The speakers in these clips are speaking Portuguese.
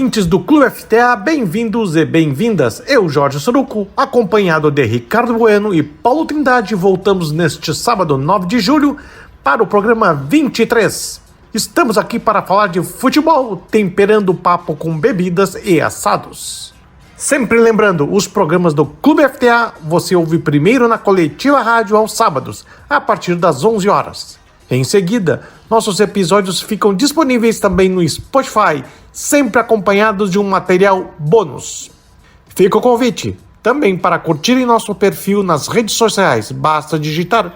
ouvintes do Clube FTA, bem-vindos e bem-vindas. Eu, Jorge Soruco, acompanhado de Ricardo Bueno e Paulo Trindade, voltamos neste sábado 9 de julho para o programa 23. Estamos aqui para falar de futebol, temperando o papo com bebidas e assados. Sempre lembrando, os programas do Clube FTA você ouve primeiro na Coletiva Rádio aos sábados, a partir das 11 horas. Em seguida, nossos episódios ficam disponíveis também no Spotify, sempre acompanhados de um material bônus. Fica o convite, também para curtirem nosso perfil nas redes sociais, basta digitar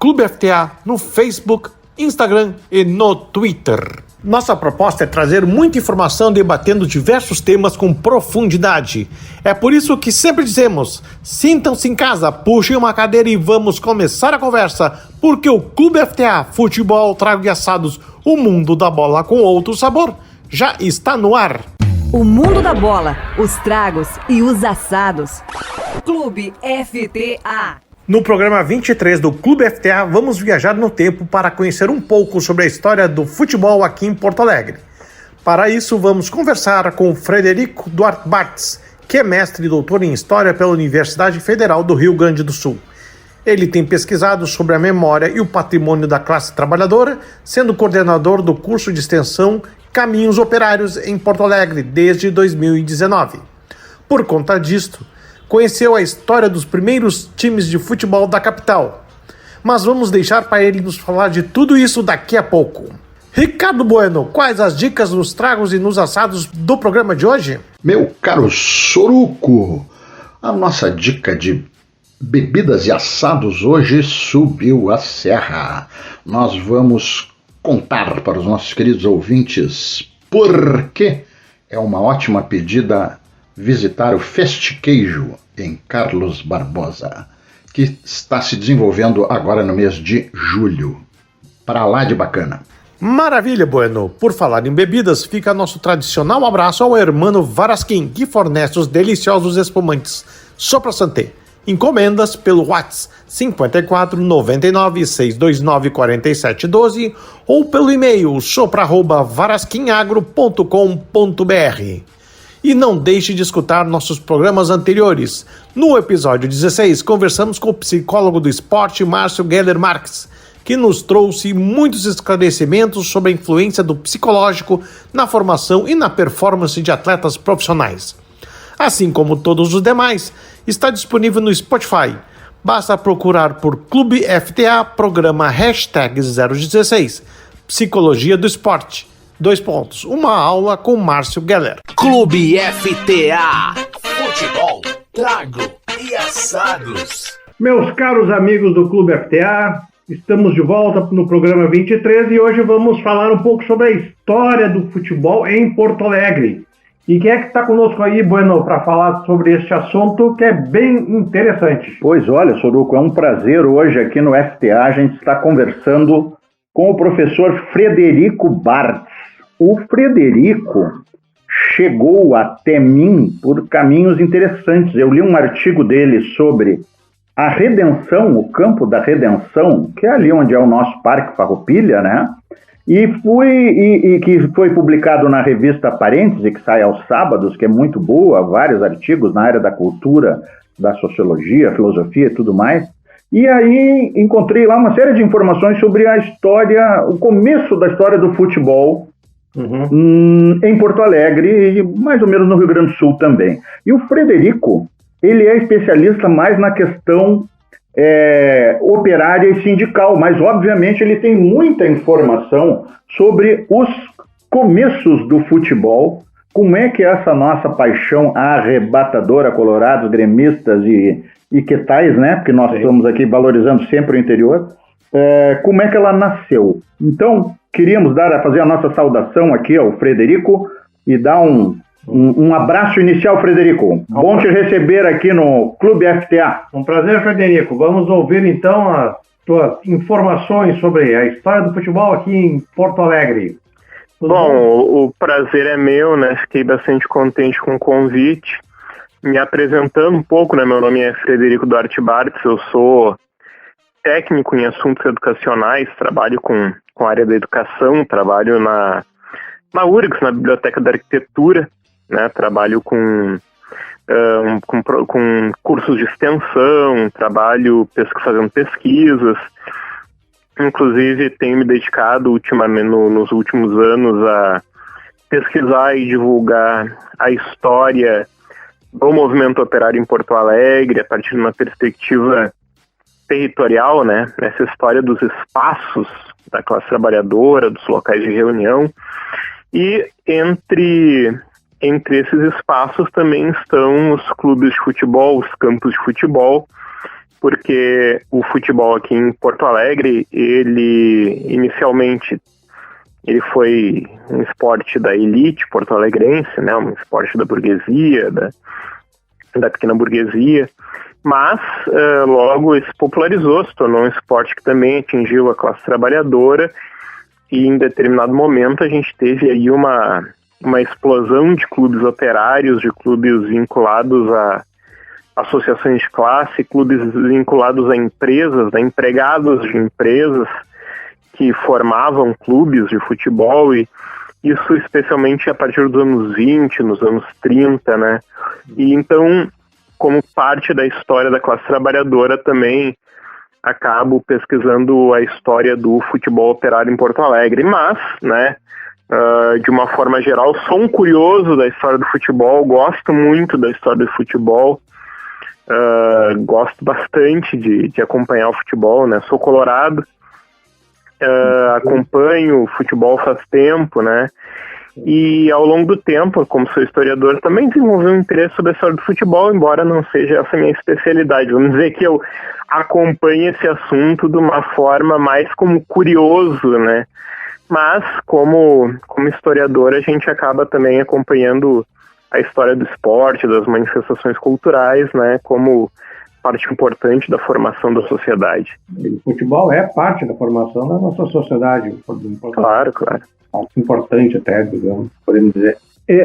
@ClubeFTA no Facebook, Instagram e no Twitter. Nossa proposta é trazer muita informação debatendo diversos temas com profundidade. É por isso que sempre dizemos, sintam-se em casa, puxem uma cadeira e vamos começar a conversa, porque o Clube FTA, futebol, trago e assados, o mundo da bola com outro sabor, já está no ar. O mundo da bola, os tragos e os assados. Clube FTA. No programa 23 do Clube FTA, vamos viajar no tempo para conhecer um pouco sobre a história do futebol aqui em Porto Alegre. Para isso, vamos conversar com o Frederico Duarte Bartz, que é mestre e doutor em História pela Universidade Federal do Rio Grande do Sul. Ele tem pesquisado sobre a memória e o patrimônio da classe trabalhadora, sendo coordenador do curso de extensão Caminhos Operários em Porto Alegre desde 2019. Por conta disto, conheceu a história dos primeiros times de futebol da capital. Mas vamos deixar para ele nos falar de tudo isso daqui a pouco. Ricardo Bueno, quais as dicas nos tragos e nos assados do programa de hoje? Meu caro Soruco, a nossa dica de bebidas e assados hoje subiu a serra. Nós vamos contar para os nossos queridos ouvintes por que é uma ótima pedida visitar o Festiqueijo em Carlos Barbosa, que está se desenvolvendo agora no mês de julho. Para lá de bacana. Maravilha, Bueno. Por falar em bebidas, fica nosso tradicional abraço ao hermano Varasquim, que fornece os deliciosos espumantes Sopra Santé. Encomendas pelo WhatsApp 54 99 629 47 12 ou pelo e-mail sopra@varasquinagro.com.br. E não deixe de escutar nossos programas anteriores. No episódio 16, conversamos com o psicólogo do esporte, Márcio Geller Marques, que nos trouxe muitos esclarecimentos sobre a influência do psicológico na formação e na performance de atletas profissionais. Assim como todos os demais, está disponível no Spotify. Basta procurar por Clube FTA, programa #016, Psicologia do Esporte. Uma aula com Márcio Geller. Clube FTA. Futebol, trago e assados. Meus caros amigos do Clube FTA, estamos de volta no programa 23 e hoje vamos falar um pouco sobre a história do futebol em Porto Alegre. E quem é que está conosco aí, Bueno, para falar sobre este assunto que é bem interessante? Pois olha, Soruco, é um prazer hoje aqui no FTA a gente estar conversando com o professor Frederico Bartz. O Frederico chegou até mim por caminhos interessantes. Eu li um artigo dele sobre a Redenção, o Campo da Redenção, que é ali onde é o nosso Parque Farroupilha, né? E que foi publicado na revista Parêntese, que sai aos sábados, que é muito boa, vários artigos na área da cultura, da sociologia, filosofia e tudo mais. E aí encontrei lá uma série de informações sobre a história, o começo da história do futebol em Porto Alegre e mais ou menos no Rio Grande do Sul também. E o Frederico, ele é especialista mais na questão operária e sindical, mas obviamente ele tem muita informação sobre os começos do futebol, como é que essa nossa paixão arrebatadora, colorados, gremistas e que tais, né? Porque nós estamos aqui valorizando sempre o interior, como é que ela nasceu. Então, queríamos fazer a nossa saudação aqui ao Frederico e dar um abraço inicial, Frederico. Bom te receber aqui no Clube FTA. Um prazer, Frederico. Vamos ouvir então as tuas informações sobre a história do futebol aqui em Porto Alegre. Bom, o prazer é meu, né? Fiquei bastante contente com o convite. Me apresentando um pouco, né? Meu nome é Frederico Duarte Bartz, eu sou técnico em assuntos educacionais, trabalho com a área da educação, trabalho na URGS, na Biblioteca da Arquitetura, né? Trabalho com cursos de extensão, trabalho fazendo pesquisas. Inclusive, tenho me dedicado ultimamente, nos últimos anos a pesquisar e divulgar a história do movimento operário em Porto Alegre, a partir de uma perspectiva territorial, né? Essa história dos espaços da classe trabalhadora, dos locais de reunião. E entre esses espaços também estão os clubes de futebol, os campos de futebol, porque o futebol aqui em Porto Alegre, inicialmente ele foi um esporte da elite porto-alegrense, né, um esporte da burguesia, da pequena burguesia, mas logo ele se popularizou, se tornou um esporte que também atingiu a classe trabalhadora, e em determinado momento a gente teve aí uma explosão de clubes operários, de clubes vinculados a associações de classe, clubes vinculados a empresas, a empregados de empresas que formavam clubes de futebol, e isso especialmente a partir dos anos 20, nos anos 30, né? E então, como parte da história da classe trabalhadora, também acabo pesquisando a história do futebol operário em Porto Alegre, mas, né, de uma forma geral, sou um curioso da história do futebol, gosto muito da história do futebol, gosto bastante de acompanhar o futebol, né? Sou colorado, acompanho o futebol faz tempo, né? E ao longo do tempo, como sou historiador, também desenvolvi um interesse sobre a história do futebol, embora não seja essa a minha especialidade. Vamos dizer que eu acompanho esse assunto de uma forma mais como curioso, né? Mas, como historiador, a gente acaba também acompanhando a história do esporte, das manifestações culturais, né? Como parte importante da formação da sociedade. O futebol é parte da formação da nossa sociedade. Claro. Importante até, digamos, podemos dizer.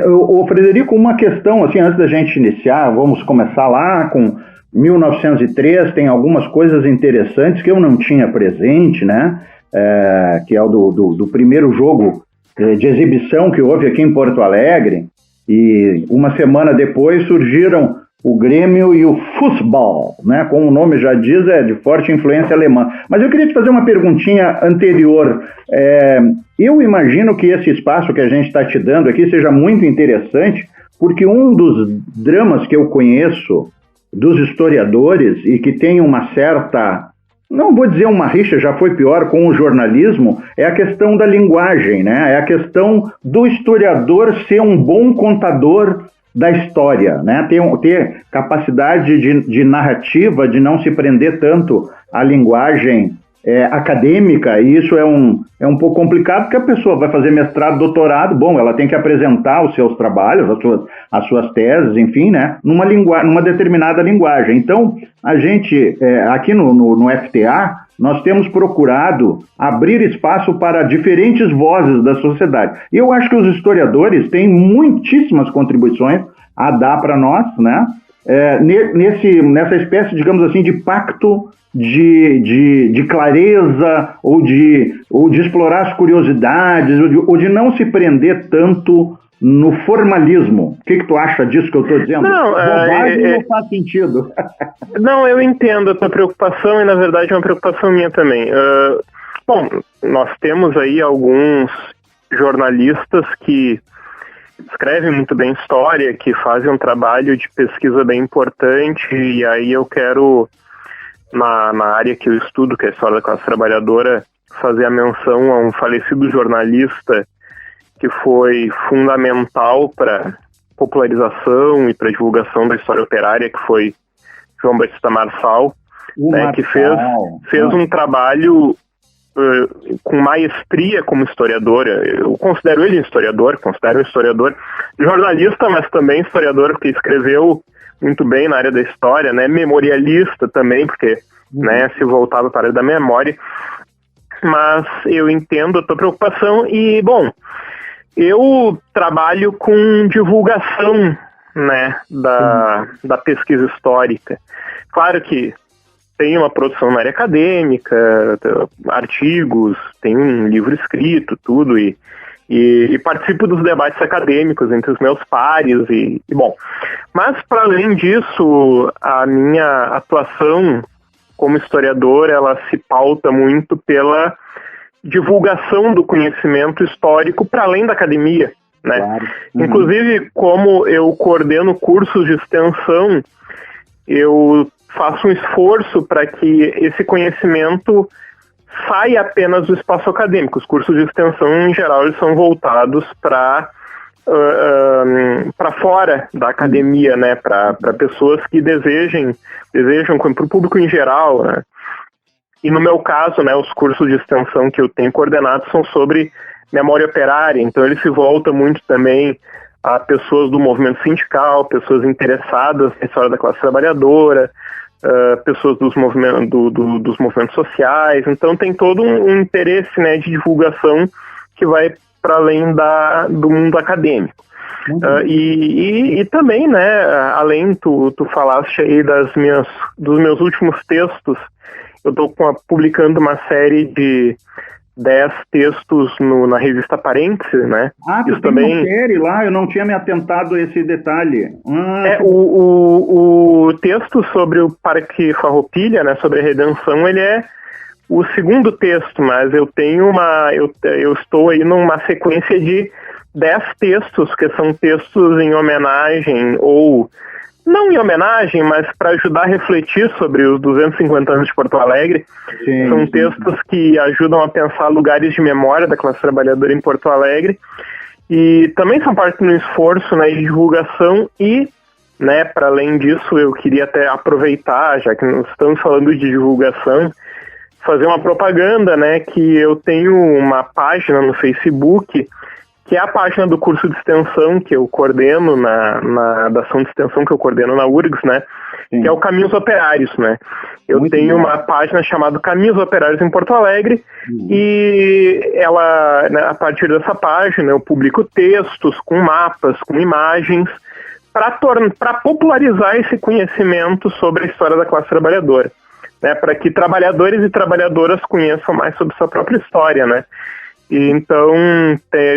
O Frederico, uma questão, assim, antes da gente iniciar, vamos começar lá com 1903, tem algumas coisas interessantes que eu não tinha presente, né? Que é o do primeiro jogo de exibição que houve aqui em Porto Alegre, e uma semana depois surgiram o Grêmio e o futebol, né? Como o nome já diz, é de forte influência alemã. Mas eu queria te fazer uma perguntinha anterior. Eu imagino que esse espaço que a gente está te dando aqui seja muito interessante, porque um dos dramas que eu conheço dos historiadores e que tem uma certa, não vou dizer uma rixa, já foi pior, com o jornalismo, é a questão da linguagem, né? É a questão do historiador ser um bom contador da história, né? Ter capacidade de narrativa, de não se prender tanto à linguagem acadêmica, e isso é um pouco complicado, porque a pessoa vai fazer mestrado, doutorado, bom, ela tem que apresentar os seus trabalhos, as suas teses, enfim, né? Numa determinada linguagem. Então, a gente, aqui no FTA, nós temos procurado abrir espaço para diferentes vozes da sociedade. E eu acho que os historiadores têm muitíssimas contribuições a dar para nós, né? Nessa espécie, digamos assim, de pacto de clareza, ou de explorar as curiosidades, ou de não se prender tanto no formalismo. O que tu acha disso que eu estou dizendo? Não, não faz sentido. Não, eu entendo a tua preocupação, e na verdade é uma preocupação minha também. Bom, nós temos aí alguns jornalistas que escrevem muito bem história, que fazem um trabalho de pesquisa bem importante, e aí eu quero, na área que eu estudo, que é a história da classe trabalhadora, fazer a menção a um falecido jornalista que foi fundamental para popularização e para divulgação da história operária, que foi João Batista Marçal, né, que fez um trabalho com maestria como historiador. Eu considero ele um historiador, jornalista, mas também historiador, porque escreveu muito bem na área da história, né, memorialista também, porque né, se voltava para a área da memória. Mas eu entendo a tua preocupação e, bom, eu trabalho com divulgação, né, da pesquisa histórica. Claro que tem uma produção na área acadêmica, artigos, tem um livro escrito, tudo, e e participo dos debates acadêmicos entre os meus pares e bom. Mas, para além disso, a minha atuação como historiador, ela se pauta muito pela divulgação do conhecimento histórico para além da academia, né? Claro. Inclusive, como eu coordeno cursos de extensão, eu faço um esforço para que esse conhecimento saia apenas do espaço acadêmico. Os cursos de extensão, em geral, eles são voltados para fora da academia, né? Para pessoas que desejam, para o público em geral, né? E no meu caso, né, os cursos de extensão que eu tenho coordenado são sobre memória operária, então ele se volta muito também a pessoas do movimento sindical, pessoas interessadas na história da classe trabalhadora, pessoas dos movimentos sociais. Então tem todo um interesse, né, de divulgação que vai para além do mundo acadêmico. E também, né, além, tu falaste aí dos meus últimos textos. Eu estou publicando uma série de 10 textos na revista Parêntese, né? Isso também... uma série lá, eu não tinha me atentado a esse detalhe. O texto sobre o Parque Farroupilha, né, sobre a redenção, ele é o segundo texto, mas eu estou aí numa sequência de 10 textos, que são textos em homenagem ou... não em homenagem, mas para ajudar a refletir sobre os 250 anos de Porto Alegre. Sim, são textos que ajudam a pensar lugares de memória da classe trabalhadora em Porto Alegre e também são parte de um esforço, né, de divulgação e, né, para além disso, eu queria até aproveitar, já que nós estamos falando de divulgação, fazer uma propaganda, né, que eu tenho uma página no Facebook, que é a página do curso de extensão que eu coordeno, da ação de extensão que eu coordeno na URGS, né? Sim. Que é o Caminhos Operários, né? Eu tenho uma página chamada Caminhos Operários em Porto Alegre e ela, né, a partir dessa página eu publico textos com mapas, com imagens, para popularizar esse conhecimento sobre a história da classe trabalhadora, né? Para que trabalhadores e trabalhadoras conheçam mais sobre sua própria história, né? E então,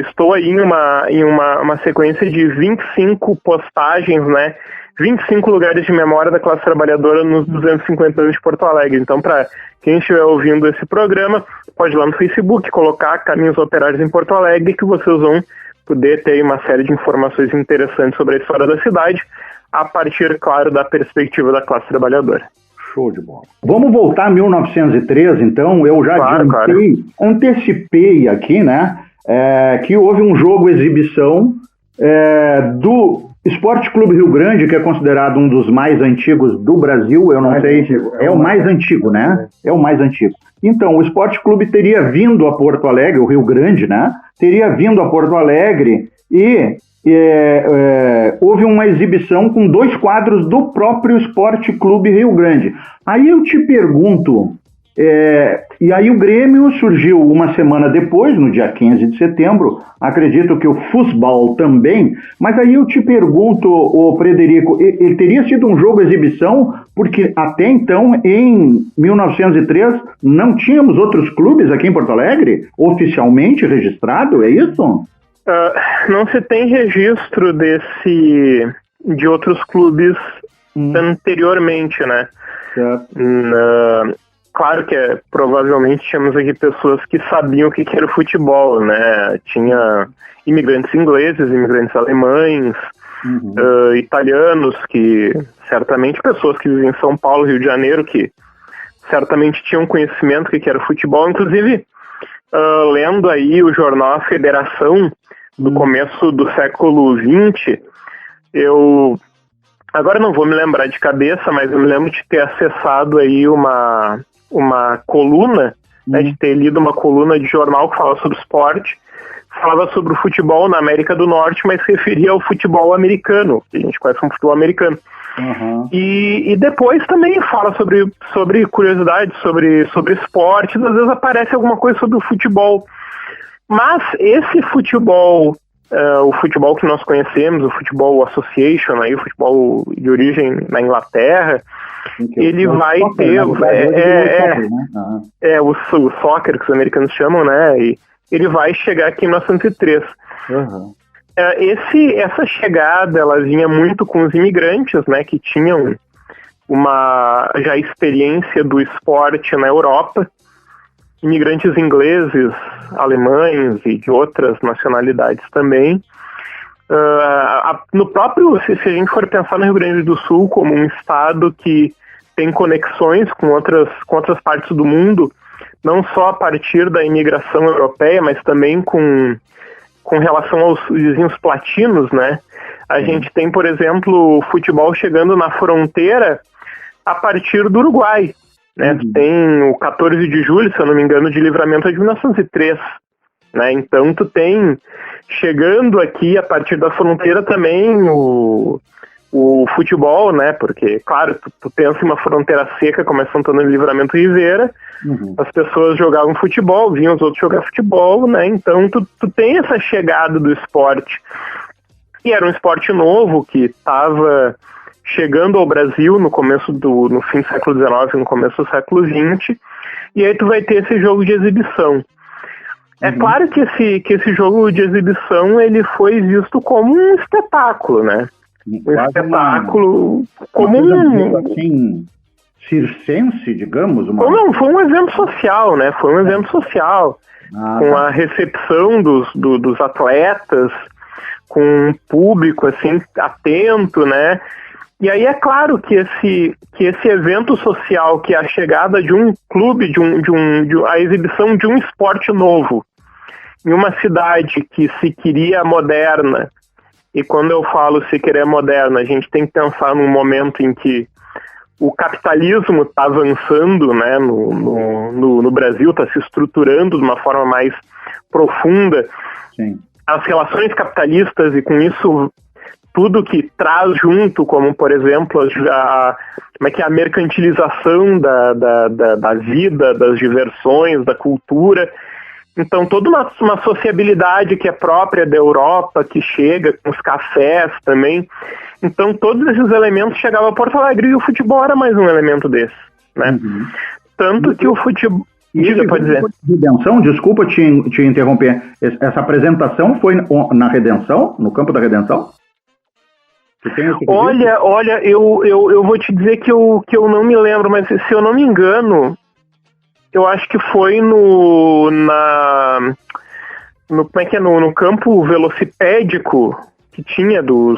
estou aí em uma sequência de 25 postagens, né? 25 lugares de memória da classe trabalhadora nos 250 anos de Porto Alegre. Então, para quem estiver ouvindo esse programa, pode ir lá no Facebook, colocar Caminhos Operários em Porto Alegre, que vocês vão poder ter uma série de informações interessantes sobre a história da cidade, a partir, claro, da perspectiva da classe trabalhadora. Show de bola. Vamos voltar a 1903, então. Eu já antecipei aqui, né, que houve um jogo-exibição do Esporte Clube Rio Grande, que é considerado um dos mais antigos do Brasil, eu não sei, é o mais antigo, né? É o mais antigo. Então, o Esporte Clube teria vindo a Porto Alegre, o Rio Grande, né? Teria vindo a Porto Alegre e houve uma exibição com 2 quadros do próprio Esporte Clube Rio Grande. Aí eu te pergunto, e aí o Grêmio surgiu uma semana depois, no dia 15 de setembro, acredito que o futebol também, mas aí eu te pergunto, Frederico, ele teria sido um jogo-exibição, porque até então, em 1903, não tínhamos outros clubes aqui em Porto Alegre, oficialmente registrado, é isso? Não se tem registro de outros clubes anteriormente, né? Claro que provavelmente tínhamos aqui pessoas que sabiam o que era o futebol, né? Tinha imigrantes ingleses, imigrantes alemães, italianos, que certamente pessoas que vivem em São Paulo, Rio de Janeiro, que certamente tinham conhecimento do que era o futebol. Inclusive, lendo aí o jornal A Federação, do começo do século XX, eu agora não vou me lembrar de cabeça, mas eu me lembro de ter acessado aí uma coluna, né, de ter lido uma coluna de jornal que fala sobre esporte, falava sobre o futebol na América do Norte, mas se referia ao futebol americano, que a gente conhece como futebol americano. E depois também fala sobre curiosidades, sobre esporte, às vezes aparece alguma coisa sobre o futebol. Mas esse futebol, o futebol que nós conhecemos, o futebol association, aí, o futebol de origem na Inglaterra, ele vai ter o soccer, que os americanos chamam, né? ele vai chegar aqui em 1903. Uhum. Essa chegada, ela vinha muito com os imigrantes, né, que tinham uma já experiência do esporte na Europa, imigrantes ingleses, alemães e de outras nacionalidades também. No próprio, se a gente for pensar no Rio Grande do Sul como um estado que tem conexões com outras partes do mundo, não só a partir da imigração europeia, mas também com relação aos vizinhos latinos, né? A gente tem, por exemplo, o futebol chegando na fronteira a partir do Uruguai, né? Tem o 14 de julho, se eu não me engano, de Livramento de 1903, né? Então tu tem, chegando aqui a partir da fronteira também o futebol, né? Porque, claro, tu pensa em uma fronteira seca, como é Santana do Livramento e Rivera, as pessoas jogavam futebol, vinham os outros jogar futebol, né? Então tu tem essa chegada do esporte. E era um esporte novo que estava chegando ao Brasil no fim do século XIX, no começo do século XX, e aí tu vai ter esse jogo de exibição. É claro que esse jogo de exibição ele foi visto como um espetáculo, né? Um espetáculo como assim, circense, digamos? Não, foi um evento social, né? Foi um evento social, com a recepção dos atletas, com um público, assim, atento, né? E aí é claro que esse evento social, que é a chegada de um clube, a exibição de um esporte novo, em uma cidade que se queria moderna, e quando eu falo se querer moderna, a gente tem que pensar num momento em que o capitalismo está avançando, né, no Brasil, está se estruturando de uma forma mais profunda. Sim. As relações capitalistas, e com isso tudo que traz junto, como por exemplo a mercantilização da vida, das diversões, da cultura. Então toda uma sociabilidade que é própria da Europa, que chega com os cafés também. Então todos esses elementos chegavam a Porto Alegre, e o futebol era mais um elemento desse, né? Tanto que o futebol... pode dizer. Redenção, desculpa te interromper. Essa apresentação foi na Redenção, no campo da Redenção? Olha, eu vou te dizer que eu não me lembro, mas se eu não me engano, eu acho que foi no campo velocipédico que tinha de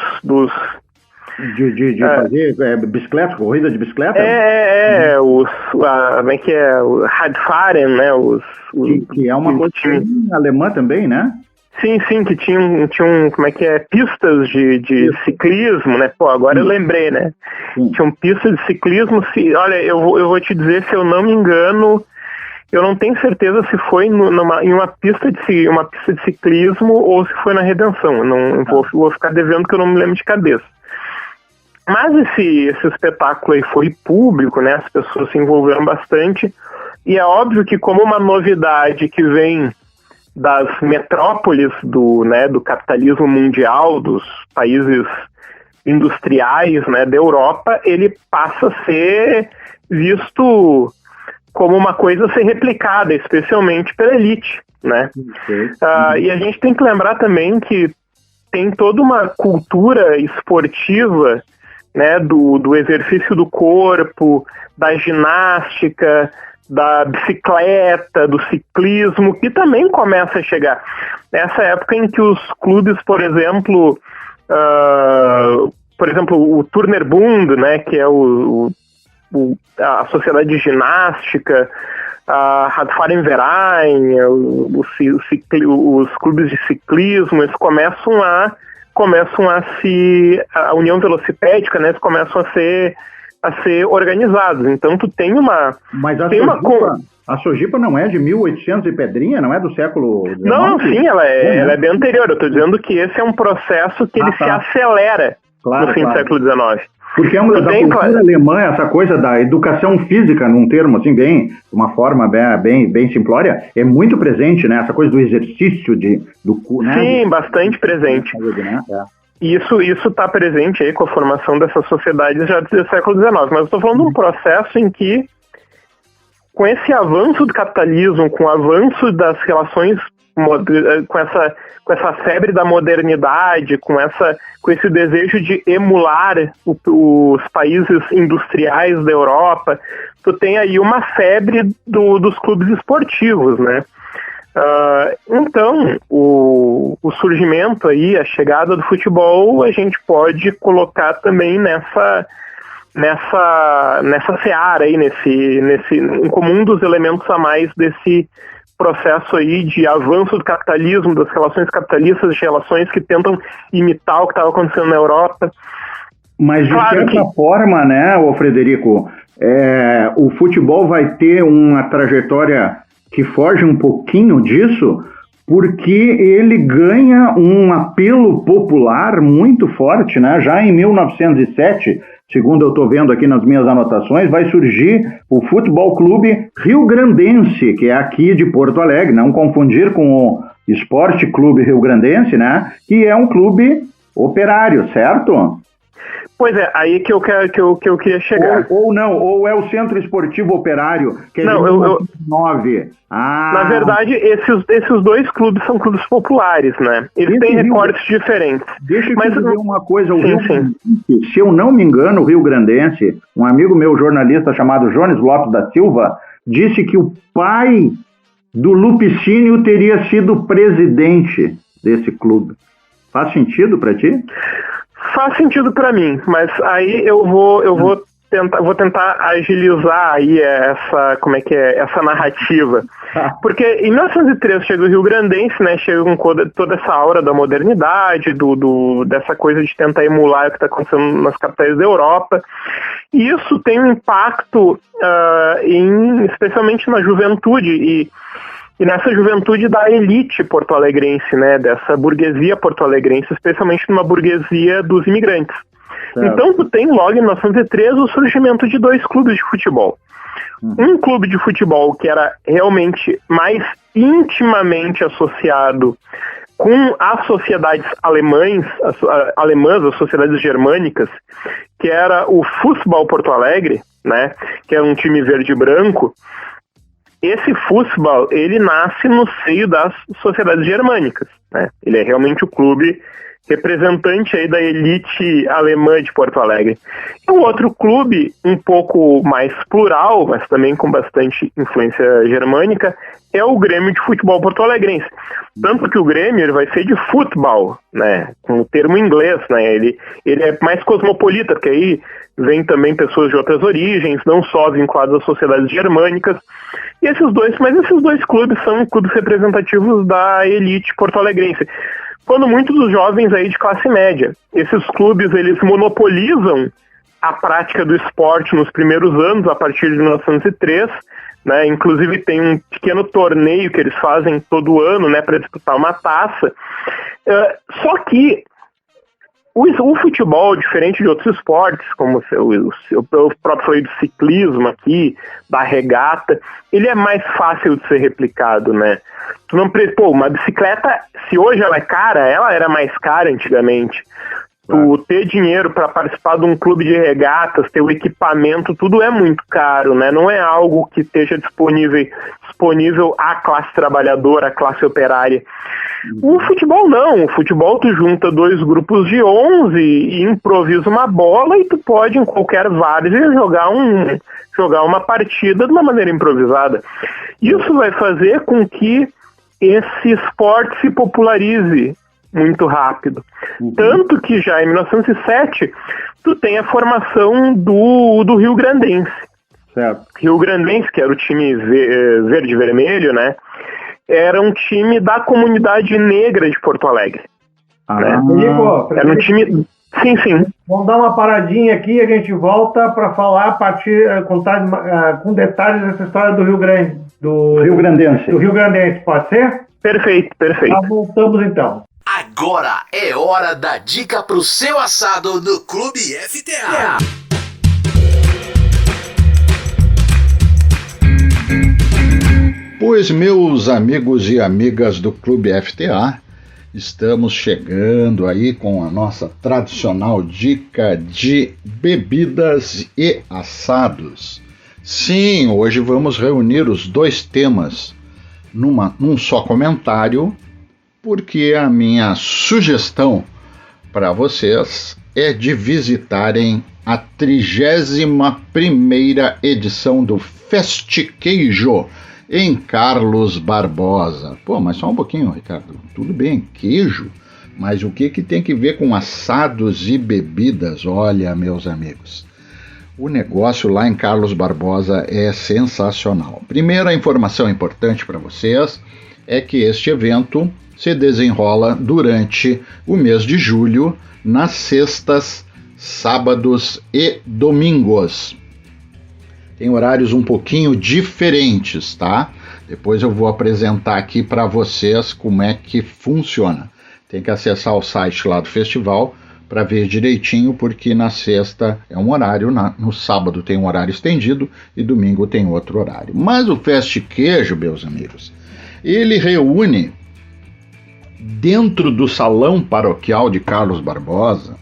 fazer bicicleta, corrida de bicicleta? Como é que é? O Radfahren, né? Que é uma coisa alemã também, né? Sim, que tinham como é que é? Pistas de ciclismo, né? Pô, agora eu lembrei, né? Tinham pistas de ciclismo. Olha, eu vou te dizer, se eu não me engano, eu não tenho certeza se foi em uma pista de ciclismo ou se foi na Redenção. Vou ficar devendo, que eu não me lembro de cabeça. Mas esse espetáculo aí foi público, né? As pessoas se envolveram bastante, e é óbvio que, como uma novidade que vem das metrópoles do capitalismo mundial, dos países industriais, né, da Europa, ele passa a ser visto como uma coisa a ser replicada, especialmente pela elite, né? E a gente tem que lembrar também que tem toda uma cultura esportiva, né, do exercício do corpo, da ginástica, da bicicleta, do ciclismo, que também começa a chegar. Nessa época em que os clubes, por exemplo, o Turner Bund, né, que é a sociedade de ginástica, a Radfahren-Verein, os clubes de ciclismo, eles começam a União Velocipédica, né, eles começam a ser organizados. Então tu tem uma... Mas a Sojipa não é de 1800 e pedrinha? Não é do século XIX? Não, sim, ela é bem anterior. Eu estou dizendo que esse é um processo que ele se acelera no fim do século XIX. Porque é da cultura alemã, essa coisa da educação física, num termo assim, de uma forma bem simplória, é muito presente, né? Essa coisa do exercício né? Sim, bastante presente. Né? Isso está presente aí com a formação dessas sociedades já do século XIX. Mas eu estou falando de um processo em que, com esse avanço do capitalismo, com o avanço das relações com essa febre da modernidade, com esse desejo de emular os países industriais da Europa, tu tem aí uma febre dos clubes esportivos, né? Então, o surgimento aí, a chegada do futebol, a gente pode colocar também nessa seara aí, como um dos elementos a mais desse processo aí de avanço do capitalismo, das relações capitalistas, de relações que tentam imitar o que estava acontecendo na Europa. Mas de certa forma, né, Frederico, o futebol vai ter uma trajetória que foge um pouquinho disso, porque ele ganha um apelo popular muito forte, né? Já em 1907, segundo eu estou vendo aqui nas minhas anotações, vai surgir o Futebol Clube Rio Grandense, que é aqui de Porto Alegre, não confundir com o Esporte Clube Rio Grandense, né? Que é um clube operário, certo? Pois é, aí que eu queria chegar. Ou é o Centro Esportivo Operário, que é de 1909. Na verdade, esses dois clubes são clubes populares, né? Eles têm recortes diferentes. Deixa eu te dizer uma coisa, Rio Grandense, se eu não me engano, o Rio Grandense, um amigo meu jornalista chamado Jones Lopes da Silva, disse que o pai do Lupicínio teria sido presidente desse clube. Faz sentido para ti? Faz sentido para mim, mas aí eu vou tentar agilizar aí essa narrativa. Porque em 1903 chega o Rio Grandense, né, chega com toda essa aura da modernidade, dessa coisa de tentar emular o que está acontecendo nas capitais da Europa. E isso tem um impacto especialmente na juventude e nessa juventude da elite porto-alegrense, né, dessa burguesia porto-alegrense, especialmente numa burguesia dos imigrantes. Então, tu tem logo em 1903 o surgimento de dois clubes de futebol. Um clube de futebol que era realmente mais intimamente associado com as sociedades alemãs, as sociedades germânicas, que era o Fußball Porto Alegre, né, que é um time verde e branco. Esse Fußball, ele nasce no seio das sociedades germânicas, né? Ele é realmente o clube representante aí da elite alemã de Porto Alegre. E um outro clube, um pouco mais plural, mas também com bastante influência germânica, é o Grêmio de Futebol Porto-Alegrense. Tanto que o Grêmio ele vai ser de futebol, né, com o termo inglês, né, ele é mais cosmopolita, porque aí vem também pessoas de outras origens, não só vinculadas às sociedades germânicas. E esses dois clubes são clubes representativos da elite porto-alegrense. Quando muitos dos jovens aí de classe média, esses clubes eles monopolizam a prática do esporte nos primeiros anos, a partir de 1903, né? Inclusive tem um pequeno torneio que eles fazem todo ano, né, para disputar uma taça. Só que o futebol, diferente de outros esportes, como eu próprio falei do ciclismo aqui, da regata, ele é mais fácil de ser replicado, né? Tu não uma bicicleta, se hoje ela é cara, ela era mais cara antigamente. Tu ter dinheiro para participar de um clube de regatas, ter o equipamento, tudo é muito caro, né? Não é algo que esteja disponível à classe trabalhadora, à classe operária. O futebol não, o futebol tu junta dois grupos de 11 e improvisa uma bola e tu pode em qualquer várzea jogar uma partida de uma maneira improvisada. Isso vai fazer com que esse esporte se popularize muito rápido. Tanto que já em 1907 tu tem a formação do Rio Grandense. Certo. Rio Grandense, que era o time verde e vermelho, né? Era um time da comunidade negra de Porto Alegre. Né? Era um time... Sim. Vamos dar uma paradinha aqui, a gente volta para falar, contar com detalhes dessa história do Rio Grande. Do Rio Grandense, pode ser? Perfeito. Nós voltamos então. Agora é hora da dica pro seu assado no Clube FTA. Pois, meus amigos e amigas do Clube FTA, estamos chegando aí com a nossa tradicional dica de bebidas e assados. Sim, hoje vamos reunir os dois temas num só comentário, porque a minha sugestão para vocês é de visitarem a 31ª edição do Festiqueijo em Carlos Barbosa. Pô, mas só um pouquinho, Ricardo. Tudo bem, queijo, mas o que tem que ver com assados e bebidas? Olha, meus amigos, o negócio lá em Carlos Barbosa é sensacional. Primeira informação importante para vocês é que este evento se desenrola durante o mês de julho, nas sextas, sábados e domingos. Tem horários um pouquinho diferentes, tá? Depois eu vou apresentar aqui para vocês como é que funciona. Tem que acessar o site lá do festival para ver direitinho, porque na sexta é um horário, no sábado tem um horário estendido e domingo tem outro horário. Mas o Festiqueijo, meus amigos, ele reúne dentro do Salão Paroquial de Carlos Barbosa,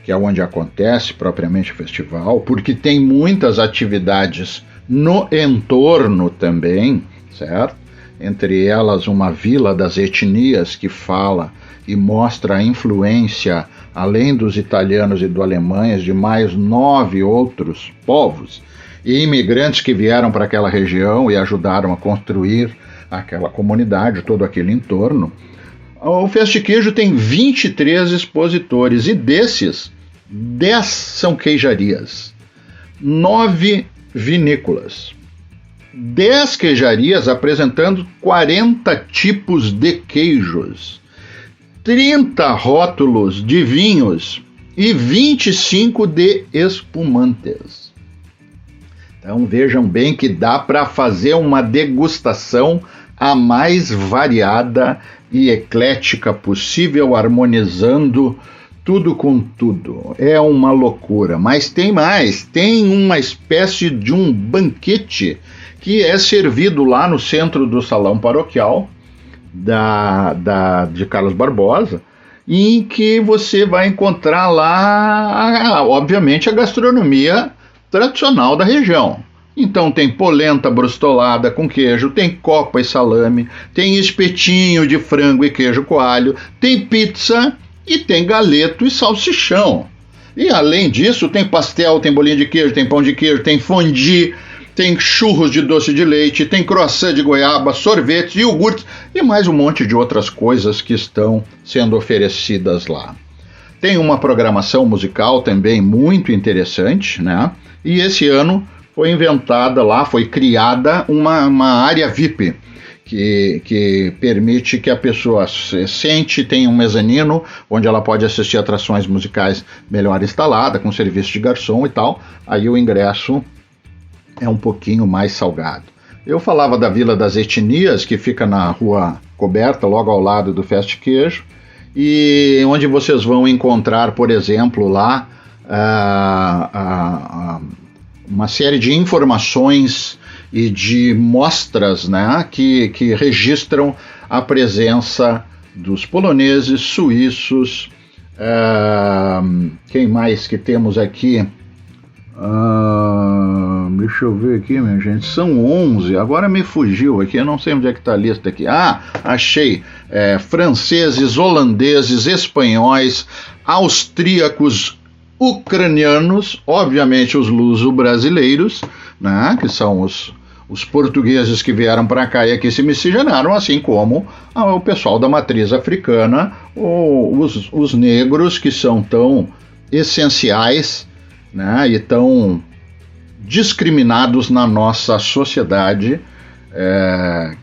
que é onde acontece propriamente o festival, porque tem muitas atividades no entorno também, certo? Entre elas uma Vila das Etnias, que fala e mostra a influência, além dos italianos e do alemães, de mais 9 outros povos e imigrantes que vieram para aquela região e ajudaram a construir aquela comunidade, todo aquele entorno. O Festiqueijo tem 23 expositores e desses, 10 são queijarias, 9 vinícolas, 10 queijarias apresentando 40 tipos de queijos, 30 rótulos de vinhos e 25 de espumantes. Então vejam bem que dá para fazer uma degustação a mais variada e eclética possível, harmonizando tudo com tudo. É uma loucura, mas tem mais, tem uma espécie de um banquete que é servido lá no centro do Salão Paroquial de Carlos Barbosa, em que você vai encontrar lá, obviamente, a gastronomia tradicional da região. Então tem polenta brustolada com queijo, tem copa e salame, tem espetinho de frango e queijo coalho, tem pizza e tem galeto e salsichão. E além disso tem pastel, tem bolinho de queijo, tem pão de queijo, tem fondue, tem churros de doce de leite, tem croissant de goiaba, sorvetes, iogurtes e mais um monte de outras coisas que estão sendo oferecidas lá. Tem uma programação musical também muito interessante, né? E esse ano foi inventada lá, foi criada uma área VIP, que permite que a pessoa se sente, tem um mezanino, onde ela pode assistir atrações musicais melhor instalada, com serviço de garçom e tal. Aí o ingresso é um pouquinho mais salgado. Eu falava da Vila das Etnias, que fica na Rua Coberta, logo ao lado do Festiqueijo, e onde vocês vão encontrar, por exemplo, lá uma série de informações e de mostras, né, que registram a presença dos poloneses, suíços, quem mais que temos aqui? Deixa eu ver aqui, minha gente, são 11, agora me fugiu aqui, eu não sei onde é que está a lista aqui. Achei, franceses, holandeses, espanhóis, austríacos, ucranianos, obviamente os luso-brasileiros, né, que são os portugueses que vieram para cá e aqui se miscigenaram, assim como o pessoal da matriz africana, os negros, que são tão essenciais, né, e tão discriminados na nossa sociedade,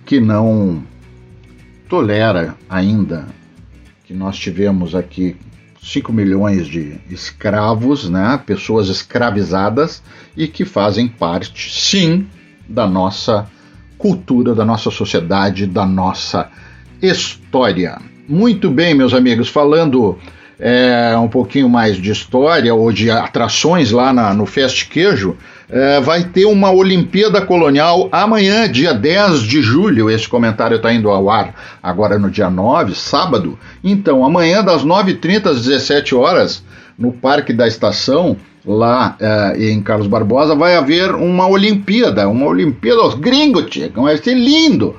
que não tolera ainda que nós tivemos aqui 5 milhões de escravos, né, pessoas escravizadas, e que fazem parte, sim, da nossa cultura, da nossa sociedade, da nossa história. Muito bem, meus amigos, falando um pouquinho mais de história ou de atrações lá no Festiqueijo, vai ter uma Olimpíada Colonial amanhã, dia 10 de julho. Esse comentário está indo ao ar agora no dia 9, sábado. Então, amanhã das 9h30 às 17 horas, no Parque da Estação, lá em Carlos Barbosa, vai haver uma Olimpíada, os gringos, vai ser lindo.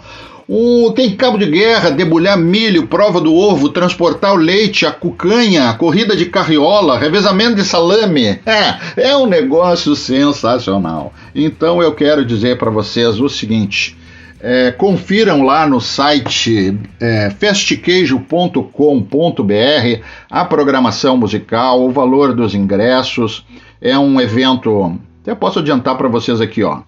Tem cabo de guerra, debulhar milho, prova do ovo, transportar o leite, a cucanha, corrida de carriola, revezamento de salame. É um negócio sensacional. Então eu quero dizer para vocês o seguinte, confiram lá no site festqueijo.com.br a programação musical, o valor dos ingressos. É um evento, até posso adiantar para vocês aqui, ó.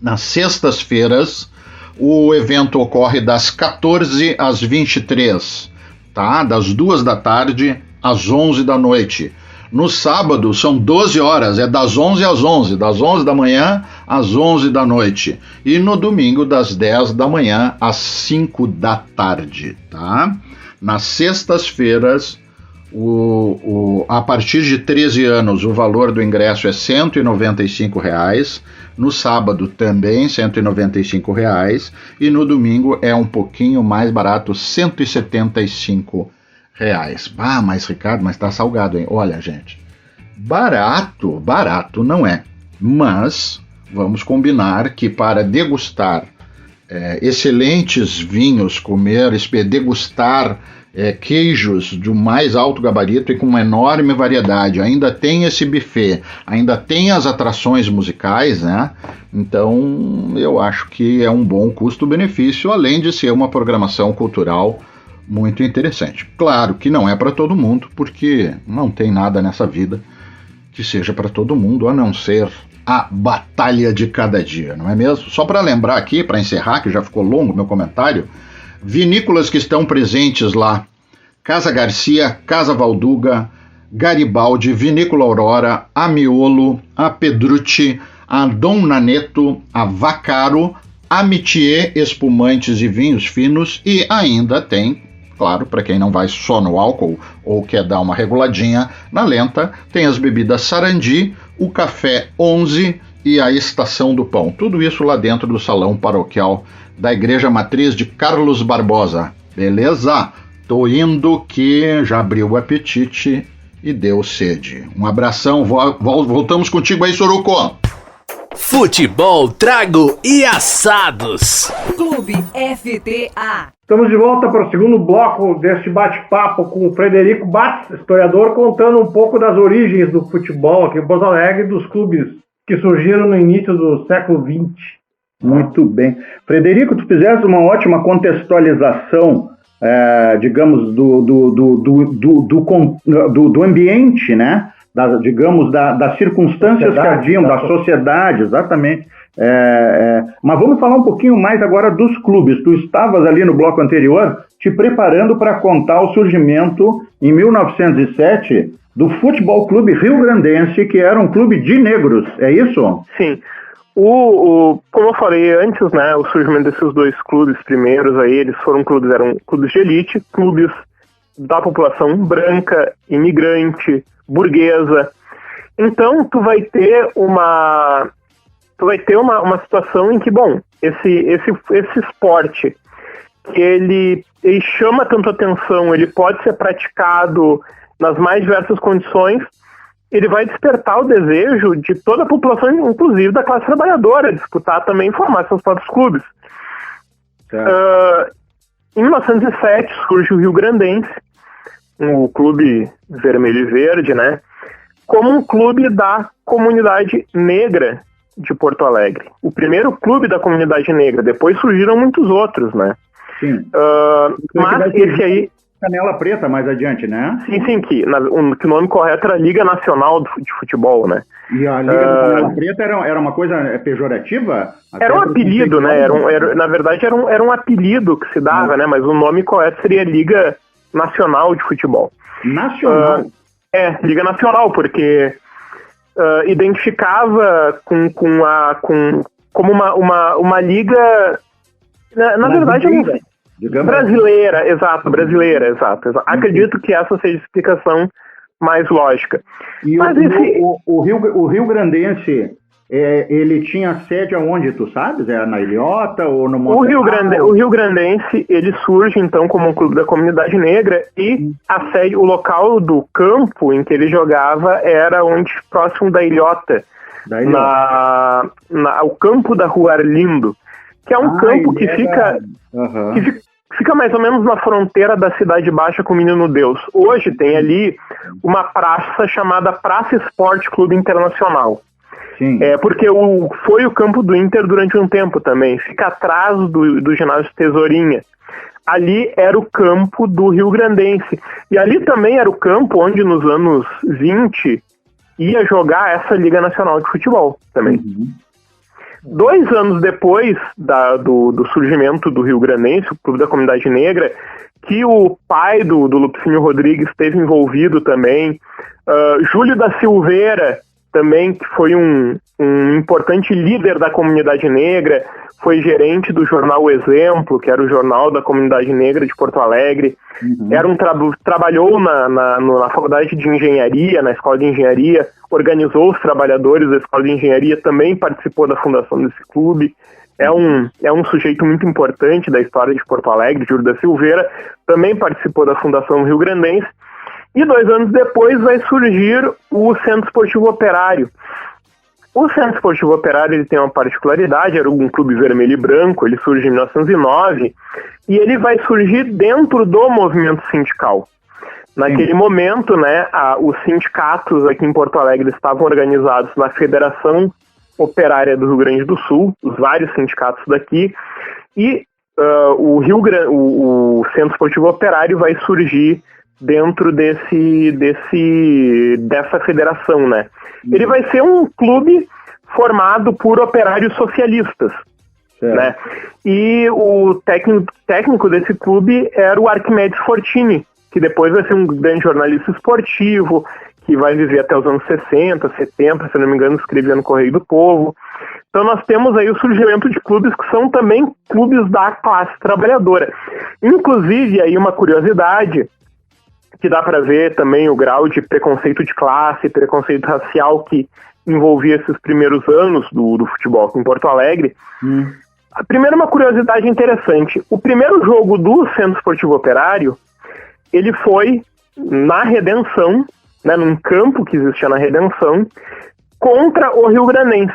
Nas sextas-feiras, o evento ocorre das 14 às 23, tá? Das 2 da tarde às 11 da noite. No sábado são 12 horas, é das 11 às 11, das 11 da manhã às 11 da noite. E no domingo das 10 da manhã às 5 da tarde, tá? Nas sextas-feiras, a partir de 13 anos, o valor do ingresso é R$ 195. No sábado também R$ 195 e no domingo é um pouquinho mais barato, R$ 175. Mas Ricardo, mas tá salgado, hein? Olha, gente, barato não é, mas vamos combinar que para degustar excelentes vinhos, degustar queijos do mais alto gabarito e com uma enorme variedade, ainda tem esse buffet, ainda tem as atrações musicais, né? Então eu acho que é um bom custo-benefício, além de ser uma programação cultural muito interessante. Claro que não é para todo mundo, porque não tem nada nessa vida que seja para todo mundo, a não ser a batalha de cada dia, não é mesmo? Só para lembrar aqui, para encerrar, que já ficou longo o meu comentário, vinícolas que estão presentes lá: Casa Garcia, Casa Valduga, Garibaldi, Vinícola Aurora, a Miolo, a Pedrucci, a Dom Naneto, a Vaccaro, a Métier Espumantes e Vinhos Finos, e ainda tem, claro, para quem não vai só no álcool ou quer dar uma reguladinha na lenta, tem as bebidas Sarandi, o Café 11 e a Estação do Pão. Tudo isso lá dentro do salão paroquial da Igreja Matriz de Carlos Barbosa. Beleza? Tô indo que já abriu o apetite e deu sede. Um abração, voltamos contigo aí, Soruco. Futebol, trago e assados. Clube FTA. Estamos de volta para o segundo bloco deste bate-papo com o Frederico Batz, historiador, contando um pouco das origens do futebol aqui em Porto Alegre, dos clubes que surgiram no início do século XX. Muito bem. Frederico, tu fizeste uma ótima contextualização, digamos, do ambiente, né? Das circunstâncias que haviam, da sociedade, exatamente. Mas vamos falar um pouquinho mais agora dos clubes. Tu estavas ali no bloco anterior te preparando para contar o surgimento, em 1907, do Futebol Clube Rio Grandense, que era um clube de negros, é isso? Sim. Como eu falei antes, né, o surgimento desses dois clubes primeiros aí, eram clubes de elite, clubes da população branca, imigrante, burguesa. Então tu vai ter uma situação em que, bom, esse esporte, que ele chama tanto atenção, ele pode ser praticado nas mais diversas condições, ele vai despertar o desejo de toda a população, inclusive da classe trabalhadora, disputar também e formar seus próprios clubes. Em 1907 surge o Rio Grandense, o clube vermelho e verde, né, como um clube da comunidade negra de Porto Alegre. O primeiro clube da comunidade negra, depois surgiram muitos outros, né. Sim. Mas esse aí... Canela Preta mais adiante, né? Sim, que o nome correto era Liga Nacional de Futebol, né? E a Liga do Canela Preta era uma coisa pejorativa? Era um apelido, né? Na verdade era um apelido que se dava, né? Mas o nome correto seria Liga Nacional de Futebol. Nacional? Liga Nacional, porque identificava como uma liga... Na verdade, brasileira, exato. Acredito que essa seja a explicação mais lógica. E mas o Rio Grandense, ele tinha sede aonde, tu sabes? Na Ilhota ou no Monte? O Rio Grandense, ele surge então como um clube da comunidade negra e a sede, o local do campo em que ele jogava era próximo da Ilhota, o campo da Rua Arlindo. que é um campo que fica, fica mais ou menos na fronteira da Cidade Baixa com o Menino Deus. Hoje tem ali uma praça chamada Praça Esporte Clube Internacional. Sim. Porque foi o campo do Inter durante um tempo também. Fica atrás do ginásio Tesourinha. Ali era o campo do Rio Grandense. E ali também era o campo onde nos anos 20 ia jogar essa Liga Nacional de Futebol também. 2 anos depois do surgimento do Rio Grandense, o Clube da Comunidade Negra, que o pai do Lupicínio Rodrigues esteve envolvido também, Júlio da Silveira também, que foi um importante líder da comunidade negra, foi gerente do jornal O Exemplo, que era o jornal da comunidade negra de Porto Alegre, trabalhou na faculdade de engenharia, na escola de engenharia, organizou os trabalhadores da escola de engenharia, também participou da fundação desse clube, é um sujeito muito importante da história de Porto Alegre, Júlio da Silveira, também participou da fundação Rio Grandense, e 2 anos depois vai surgir o Centro Esportivo Operário. O Centro Esportivo Operário ele tem uma particularidade, era um clube vermelho e branco, ele surge em 1909, e ele vai surgir dentro do movimento sindical. Naquele momento, né, os sindicatos aqui em Porto Alegre estavam organizados na Federação Operária do Rio Grande do Sul, os vários sindicatos daqui, e o Centro Esportivo Operário vai surgir dentro dessa federação, né? Ele vai ser um clube formado por operários socialistas, né? E o técnico desse clube era o Arquimedes Fortini, que depois vai ser um grande jornalista esportivo, que vai viver até os anos 60, 70, se não me engano, escrevia no Correio do Povo. Então nós temos aí o surgimento de clubes que são também clubes da classe trabalhadora. Inclusive, aí uma curiosidade, que dá para ver também o grau de preconceito de classe, preconceito racial que envolvia esses primeiros anos do futebol aqui em Porto Alegre. A primeira, uma curiosidade interessante. O primeiro jogo do Centro Esportivo Operário, ele foi na Redenção, né, num campo que existia na Redenção, contra o Rio Grandense.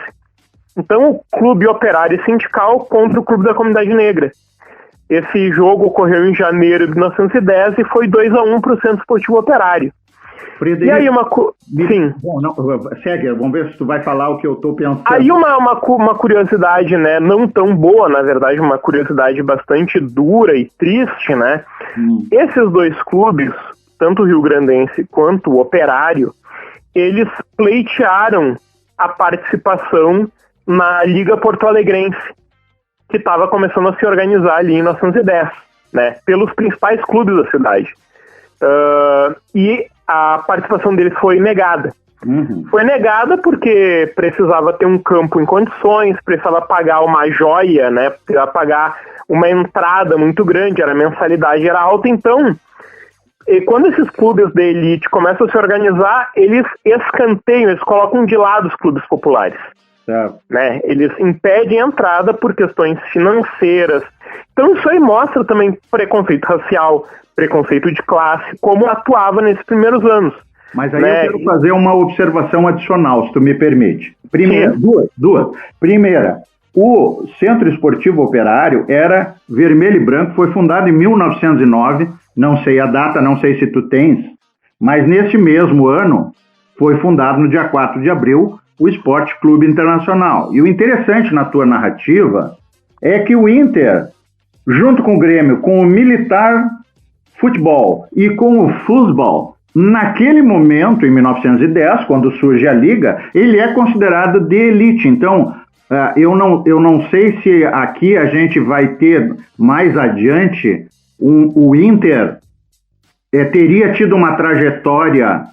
Então, o Clube Operário Sindical contra o Clube da Comunidade Negra. Esse jogo ocorreu em janeiro de 1910 e foi 2-1 para o Centro Esportivo Operário. Frederico, e aí Sim. Bom, não, segue, vamos ver se tu vai falar o que eu estou pensando. Aí uma curiosidade, né, não tão boa, na verdade, uma curiosidade bastante dura e triste, né? Esses 2 clubes, tanto o Rio Grandense quanto o Operário, eles pleitearam a participação na Liga Porto Alegrense, que estava começando a se organizar ali em 1910, né, pelos principais clubes da cidade. E a participação deles foi negada. Foi negada porque precisava ter um campo em condições, precisava pagar uma joia, né, precisava pagar uma entrada muito grande, a mensalidade era alta. Então, quando esses clubes de elite começam a se organizar, eles escanteiam, eles colocam de lado os clubes populares. Né? Eles impedem a entrada por questões financeiras. Então isso aí mostra também preconceito racial, preconceito de classe, como atuava nesses primeiros anos. Mas aí eu quero fazer uma observação adicional, se tu me permite. Primeira, duas. Primeira, o Centro Esportivo Operário era vermelho e branco, foi fundado em 1909, não sei a data, não sei se tu tens, mas nesse mesmo ano foi fundado no dia 4 de abril o Esporte Clube Internacional. E o interessante na tua narrativa é que o Inter, junto com o Grêmio, com o Militar Futebol e com o Futebol, naquele momento, em 1910, quando surge a Liga, ele é considerado de elite. Então, eu não sei se aqui a gente vai ter mais adiante o Inter teria tido uma trajetória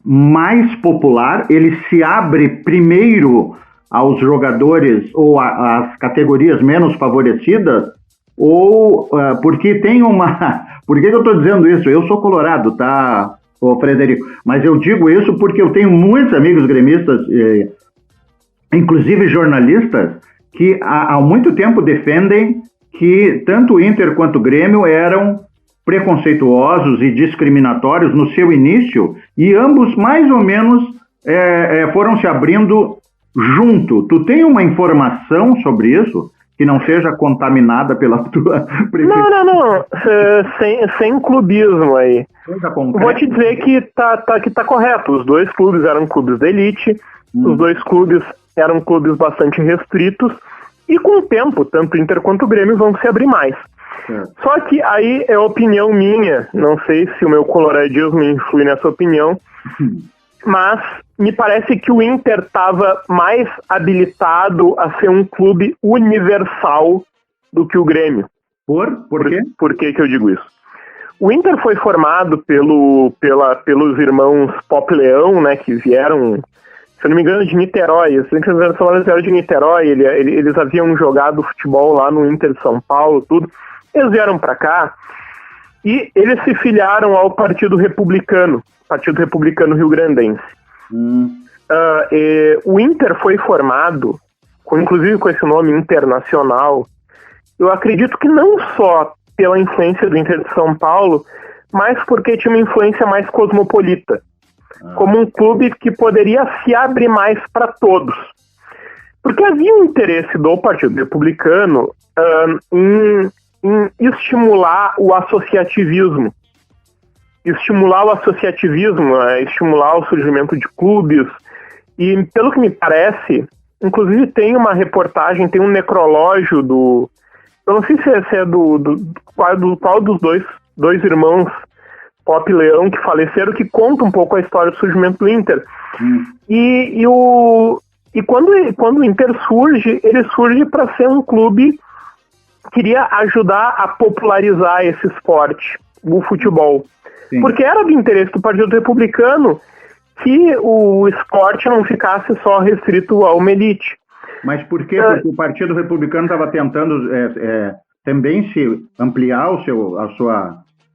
mais popular, ele se abre primeiro aos jogadores ou às categorias menos favorecidas, ou porque tem uma... Por que eu estou dizendo isso? Eu sou colorado, tá, Frederico? Mas eu digo isso porque eu tenho muitos amigos gremistas, inclusive jornalistas, que há muito tempo defendem que tanto o Inter quanto o Grêmio eram preconceituosos e discriminatórios no seu início, e ambos mais ou menos foram se abrindo junto. Tu tem uma informação sobre isso? que não seja contaminada pela tua preferência. Não. Sem clubismo aí. Vou te dizer que tá correto. Os dois clubes eram clubes da elite, os dois clubes eram clubes bastante restritos, e com o tempo, tanto o Inter quanto o Grêmio vão se abrir mais. Só que aí é opinião minha, não sei se o meu coloradismo influi nessa opinião, mas me parece que o Inter estava mais habilitado a ser um clube universal do que o Grêmio. Por quê? Por que eu digo isso? O Inter foi formado pelos irmãos Pop Leão, né, que vieram, se eu não me engano, de Niterói. Eles vieram de Niterói, eles haviam jogado futebol lá no Inter de São Paulo, tudo. Eles vieram para cá e eles se filiaram ao Partido Republicano Rio-Grandense. O Inter foi formado, inclusive com esse nome internacional, eu acredito que não só pela influência do Inter de São Paulo, mas porque tinha uma influência mais cosmopolita, como um clube que poderia se abrir mais para todos. Porque havia um interesse do Partido Republicano em estimular o associativismo. Estimular o surgimento de clubes. E, pelo que me parece, inclusive tem uma reportagem, tem um necrológio do... Eu não sei se é qual dos dois irmãos Pop Leão que faleceram, que conta um pouco a história do surgimento do Inter. E quando o Inter surge, ele surge para ser um clube que queria ajudar a popularizar esse esporte, o futebol. Sim. Porque era do interesse do Partido Republicano que o esporte não ficasse só restrito a uma elite. Mas por quê? Porque o Partido Republicano estava tentando também se ampliar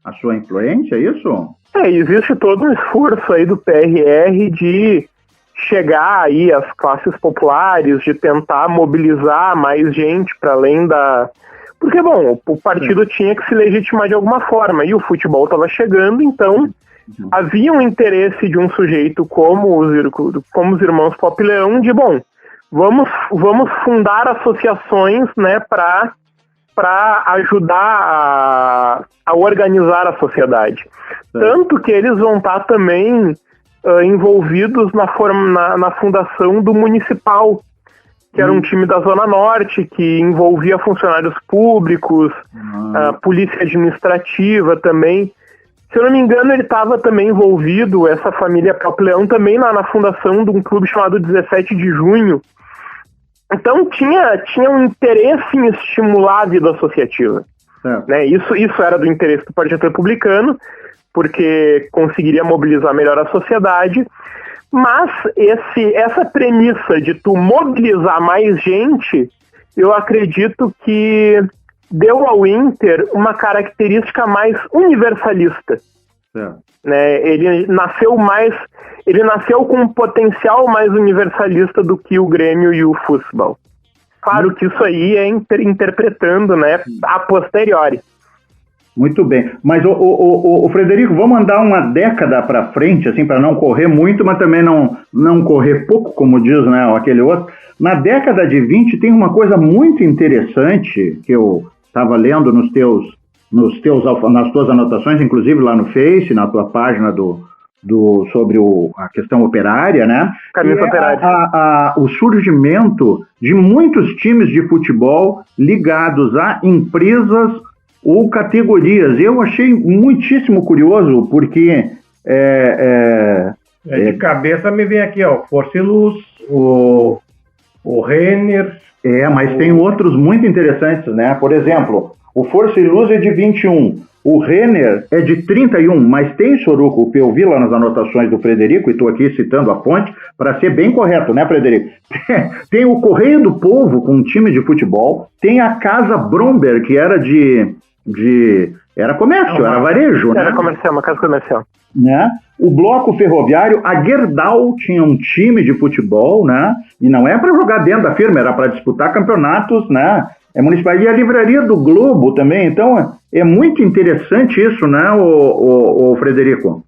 a sua influência, é isso? Existe todo um esforço aí do PRR de chegar aí às classes populares, de tentar mobilizar mais gente para além da... Porque, bom, o partido tinha que se legitimar de alguma forma, e o futebol estava chegando, então havia um interesse de um sujeito como os irmãos Pop Leão de, bom, vamos fundar associações, né, para ajudar a organizar a sociedade. Tanto que eles vão estar também envolvidos na fundação do Municipal, que era um time da Zona Norte, que envolvia funcionários públicos, polícia administrativa também. Se eu não me engano, ele estava também envolvido, essa família Pop Leão, também na fundação de um clube chamado 17 de Junho. Então tinha um interesse em estimular a vida associativa. Né? Isso era do interesse do Partido Republicano, porque conseguiria mobilizar melhor a sociedade. Mas essa premissa de tu mobilizar mais gente, eu acredito que deu ao Inter uma característica mais universalista. Né? Ele nasceu com um potencial mais universalista do que o Grêmio e o futebol. Claro que isso aí é interpretando, né, a posteriori. Muito bem, mas o Frederico, vamos andar uma década para frente, assim, para não correr muito, mas também não correr pouco, como diz, né, aquele outro. Na década de 20 tem uma coisa muito interessante que eu estava lendo nas tuas anotações, inclusive lá no Face, na tua página sobre a questão operária, né? Camisa operária. O surgimento de muitos times de futebol ligados a empresas ou categorias. Eu achei muitíssimo curioso, porque... de cabeça me vem aqui, ó, Força e Luz, o Renner... mas tem outros muito interessantes, né? Por exemplo, o Força e Luz é de 21, o Renner é de 31, mas tem, Soruco, que eu vi lá nas anotações do Frederico, e estou aqui citando a fonte, para ser bem correto, né, Frederico? Tem o Correio do Povo, com um time de futebol, tem a Casa Bromberg, que era era comércio, era varejo, né? Era comercial, uma casa comercial. Né? O Bloco Ferroviário, a Gerdau tinha um time de futebol, né? E não é para jogar dentro da firma, era para disputar campeonatos, né? É municipal. E a livraria do Globo também, então é muito interessante isso, né, o Frederico?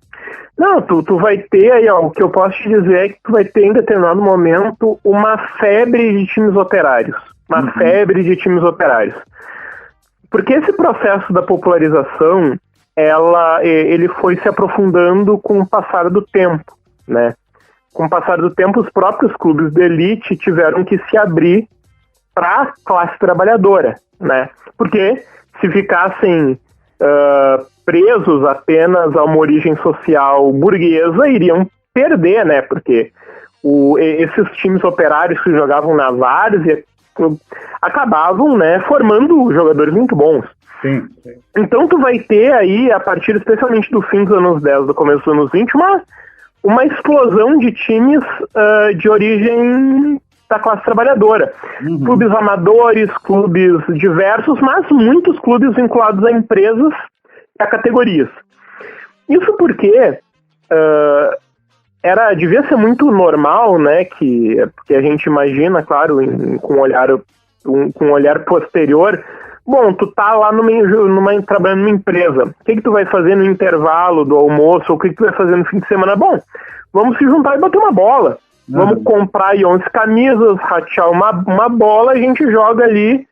Não, tu vai ter aí, ó, o que eu posso te dizer é que tu vai ter em determinado momento uma febre de times operários. Febre de times operários. Porque esse processo da popularização, ele foi se aprofundando com o passar do tempo, né? Com o passar do tempo, os próprios clubes de elite tiveram que se abrir para a classe trabalhadora, né? Porque se ficassem presos apenas a uma origem social burguesa, iriam perder, né? Porque esses times operários que jogavam na várzea acabavam, né, formando jogadores muito bons. Sim. Então tu vai ter aí, a partir especialmente do fim dos anos 10, do começo dos anos 20, uma explosão de times de origem da classe trabalhadora. Clubes amadores, clubes diversos, mas muitos clubes vinculados a empresas e a categorias. Isso porque devia ser muito normal, né, que a gente imagina, claro, com um olhar posterior. Bom, tu tá lá trabalhando numa empresa, o que tu vai fazer no intervalo do almoço, ou o que tu vai fazer no fim de semana? Bom, vamos se juntar e bater uma bola. Vamos comprar aí 11 camisas, ratear uma bola, a gente joga ali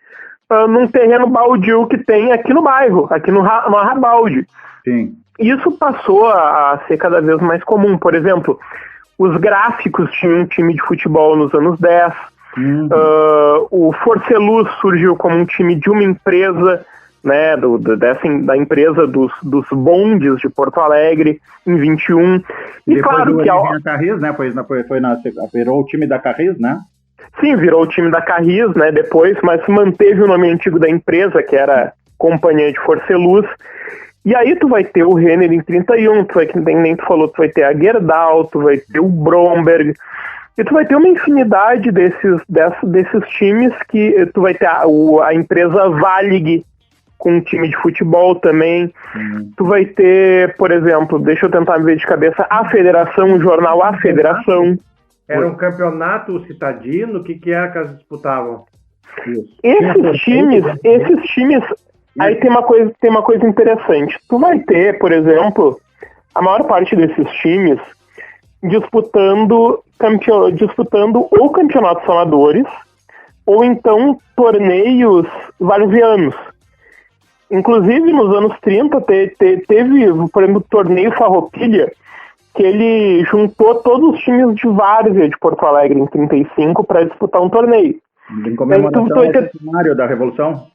num terreno baldio que tem aqui no bairro, aqui no Arrabalde. Sim. Isso passou a ser cada vez mais comum. Por exemplo, os gráficos tinham um time de futebol nos anos 10. O Forceluz surgiu como um time de uma empresa, né, da empresa dos bondes de Porto Alegre, em 21. E depois claro que a Carris, né, virou o time da Carris, né? Sim, virou o time da Carris, né, depois, mas manteve o nome antigo da empresa, que era Companhia de Forceluz. E aí tu vai ter o Renner em 31, tu vai ter a Gerdau, tu vai ter o Bromberg, e tu vai ter uma infinidade desses times que tu vai ter a empresa Valig, com um time de futebol também. Tu vai ter, por exemplo, deixa eu tentar me ver de cabeça, a Federação, o jornal A Federação. Era um campeonato citadino? O que era que elas disputavam? Esses times, aí tem uma coisa interessante. Tu vai ter, por exemplo, a maior parte desses times disputando ou campeonatos amadores, ou então torneios varzianos. Inclusive, nos anos 30, teve, por exemplo, o torneio Farroupilha, que ele juntou todos os times de várzea de Porto Alegre em 35 para disputar um torneio. Em comemoração ao centenário da Revolução.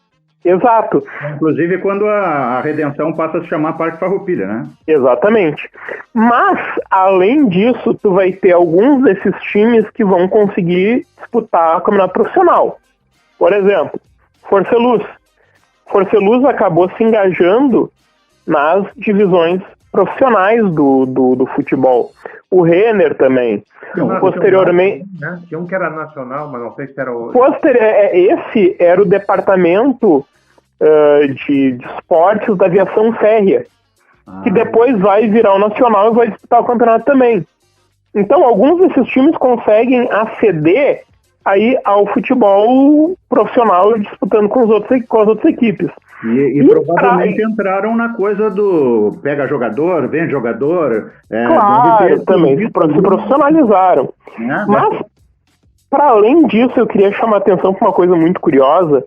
Exato. Inclusive quando a Redenção passa a se chamar Parque Farroupilha, né? Exatamente. Mas, além disso, tu vai ter alguns desses times que vão conseguir disputar o campeonato profissional. Por exemplo, Forceluz. Forceluz acabou se engajando nas divisões profissionais do futebol. O Renner também. Posteriormente... Tinha um que era nacional, mas não sei se era o... Esse era o departamento de esportes da aviação férrea, que depois vai virar o nacional e vai disputar o campeonato também. Então, alguns desses times conseguem aceder aí ao futebol profissional disputando com as outras equipes. E provavelmente entraram na coisa do pega jogador, vende jogador. Claro, também se profissionalizaram. Mas, para além disso, eu queria chamar a atenção para uma coisa muito curiosa,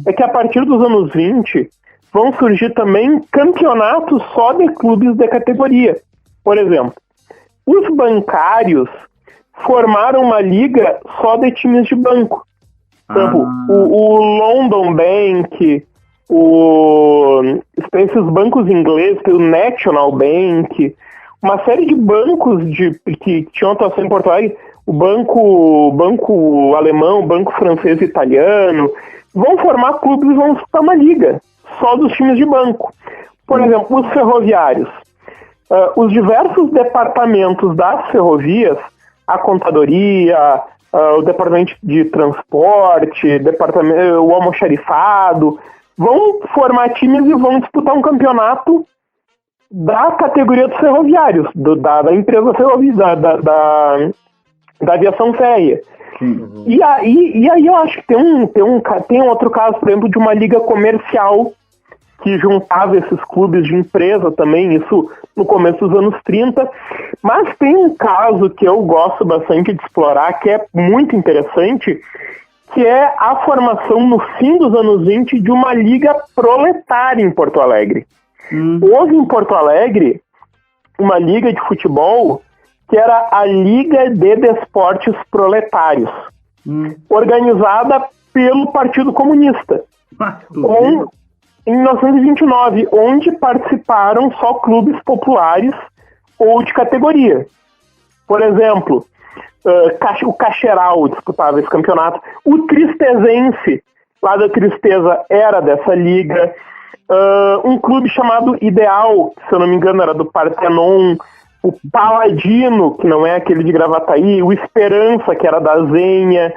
é que a partir dos anos 20 vão surgir também campeonatos só de clubes de categoria. Por exemplo, os bancários formaram uma liga só de times de banco. Por exemplo, o London Bank, esses bancos ingleses, o National Bank, uma série de bancos que tinham atuação em Porto Alegre, o banco alemão, o banco francês e italiano, vão formar clubes e vão disputar uma liga só dos times de banco. Por exemplo, os ferroviários. Os diversos departamentos das ferrovias, a contadoria, o departamento de transporte, o almoxarifado, vão formar times e vão disputar um campeonato da categoria dos ferroviários, da empresa ferrovia, da aviação férrea. E aí eu acho que tem outro caso, por exemplo, de uma liga comercial que juntava esses clubes de empresa também, isso no começo dos anos 30, mas tem um caso que eu gosto bastante de explorar, que é muito interessante, que é a formação no fim dos anos 20 de uma liga proletária em Porto Alegre. Houve em Porto Alegre uma liga de futebol que era a Liga de Desportos Proletários, organizada pelo Partido Comunista. Em 1929, onde participaram só clubes populares ou de categoria. Por exemplo, o Cacheral disputava esse campeonato. O Tristezense, lá da Tristeza, era dessa liga. Um clube chamado Ideal, que, se eu não me engano era do Partenon. O Paladino, que não é aquele de Gravataí. O Esperança, que era da Zenha.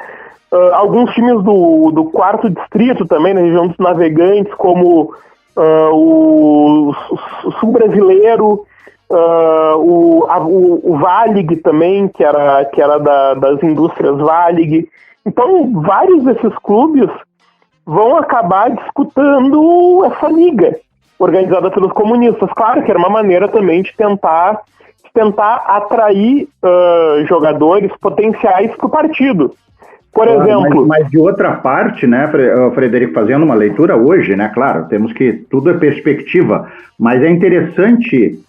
Alguns times do 4º distrito também, na região dos Navegantes, como o Sul Brasileiro, o Valig também, que era das indústrias Valig. Então, vários desses clubes vão acabar disputando essa liga, organizada pelos comunistas. Claro que era uma maneira também de tentar atrair jogadores potenciais para o partido. Por exemplo... Mas de outra parte, né, Frederico, fazendo uma leitura hoje, né, claro, temos que... Tudo é perspectiva, mas é interessante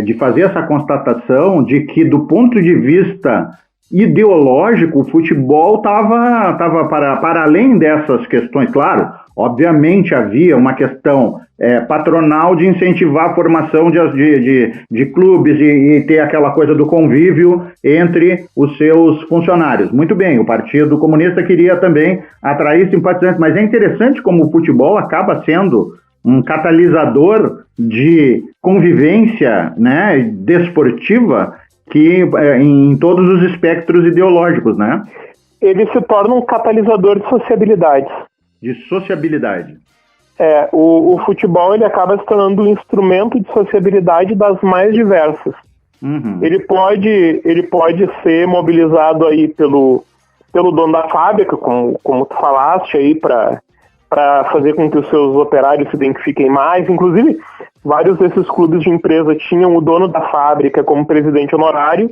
de fazer essa constatação de que, do ponto de vista ideológico, o futebol estava para além dessas questões. Claro, obviamente havia uma questão patronal de incentivar a formação de clubes e ter aquela coisa do convívio entre os seus funcionários. Muito bem, o Partido Comunista queria também atrair simpatizantes, mas é interessante como o futebol acaba sendo um catalisador de convivência, né, desportiva, que em todos os espectros ideológicos, né? Ele se torna um catalisador de sociabilidade. De sociabilidade. O futebol ele acaba se tornando um instrumento de sociabilidade das mais diversas. Ele pode ser mobilizado aí pelo dono da fábrica, como tu falaste aí, para fazer com que os seus operários se identifiquem mais. Inclusive, vários desses clubes de empresa tinham o dono da fábrica como presidente honorário.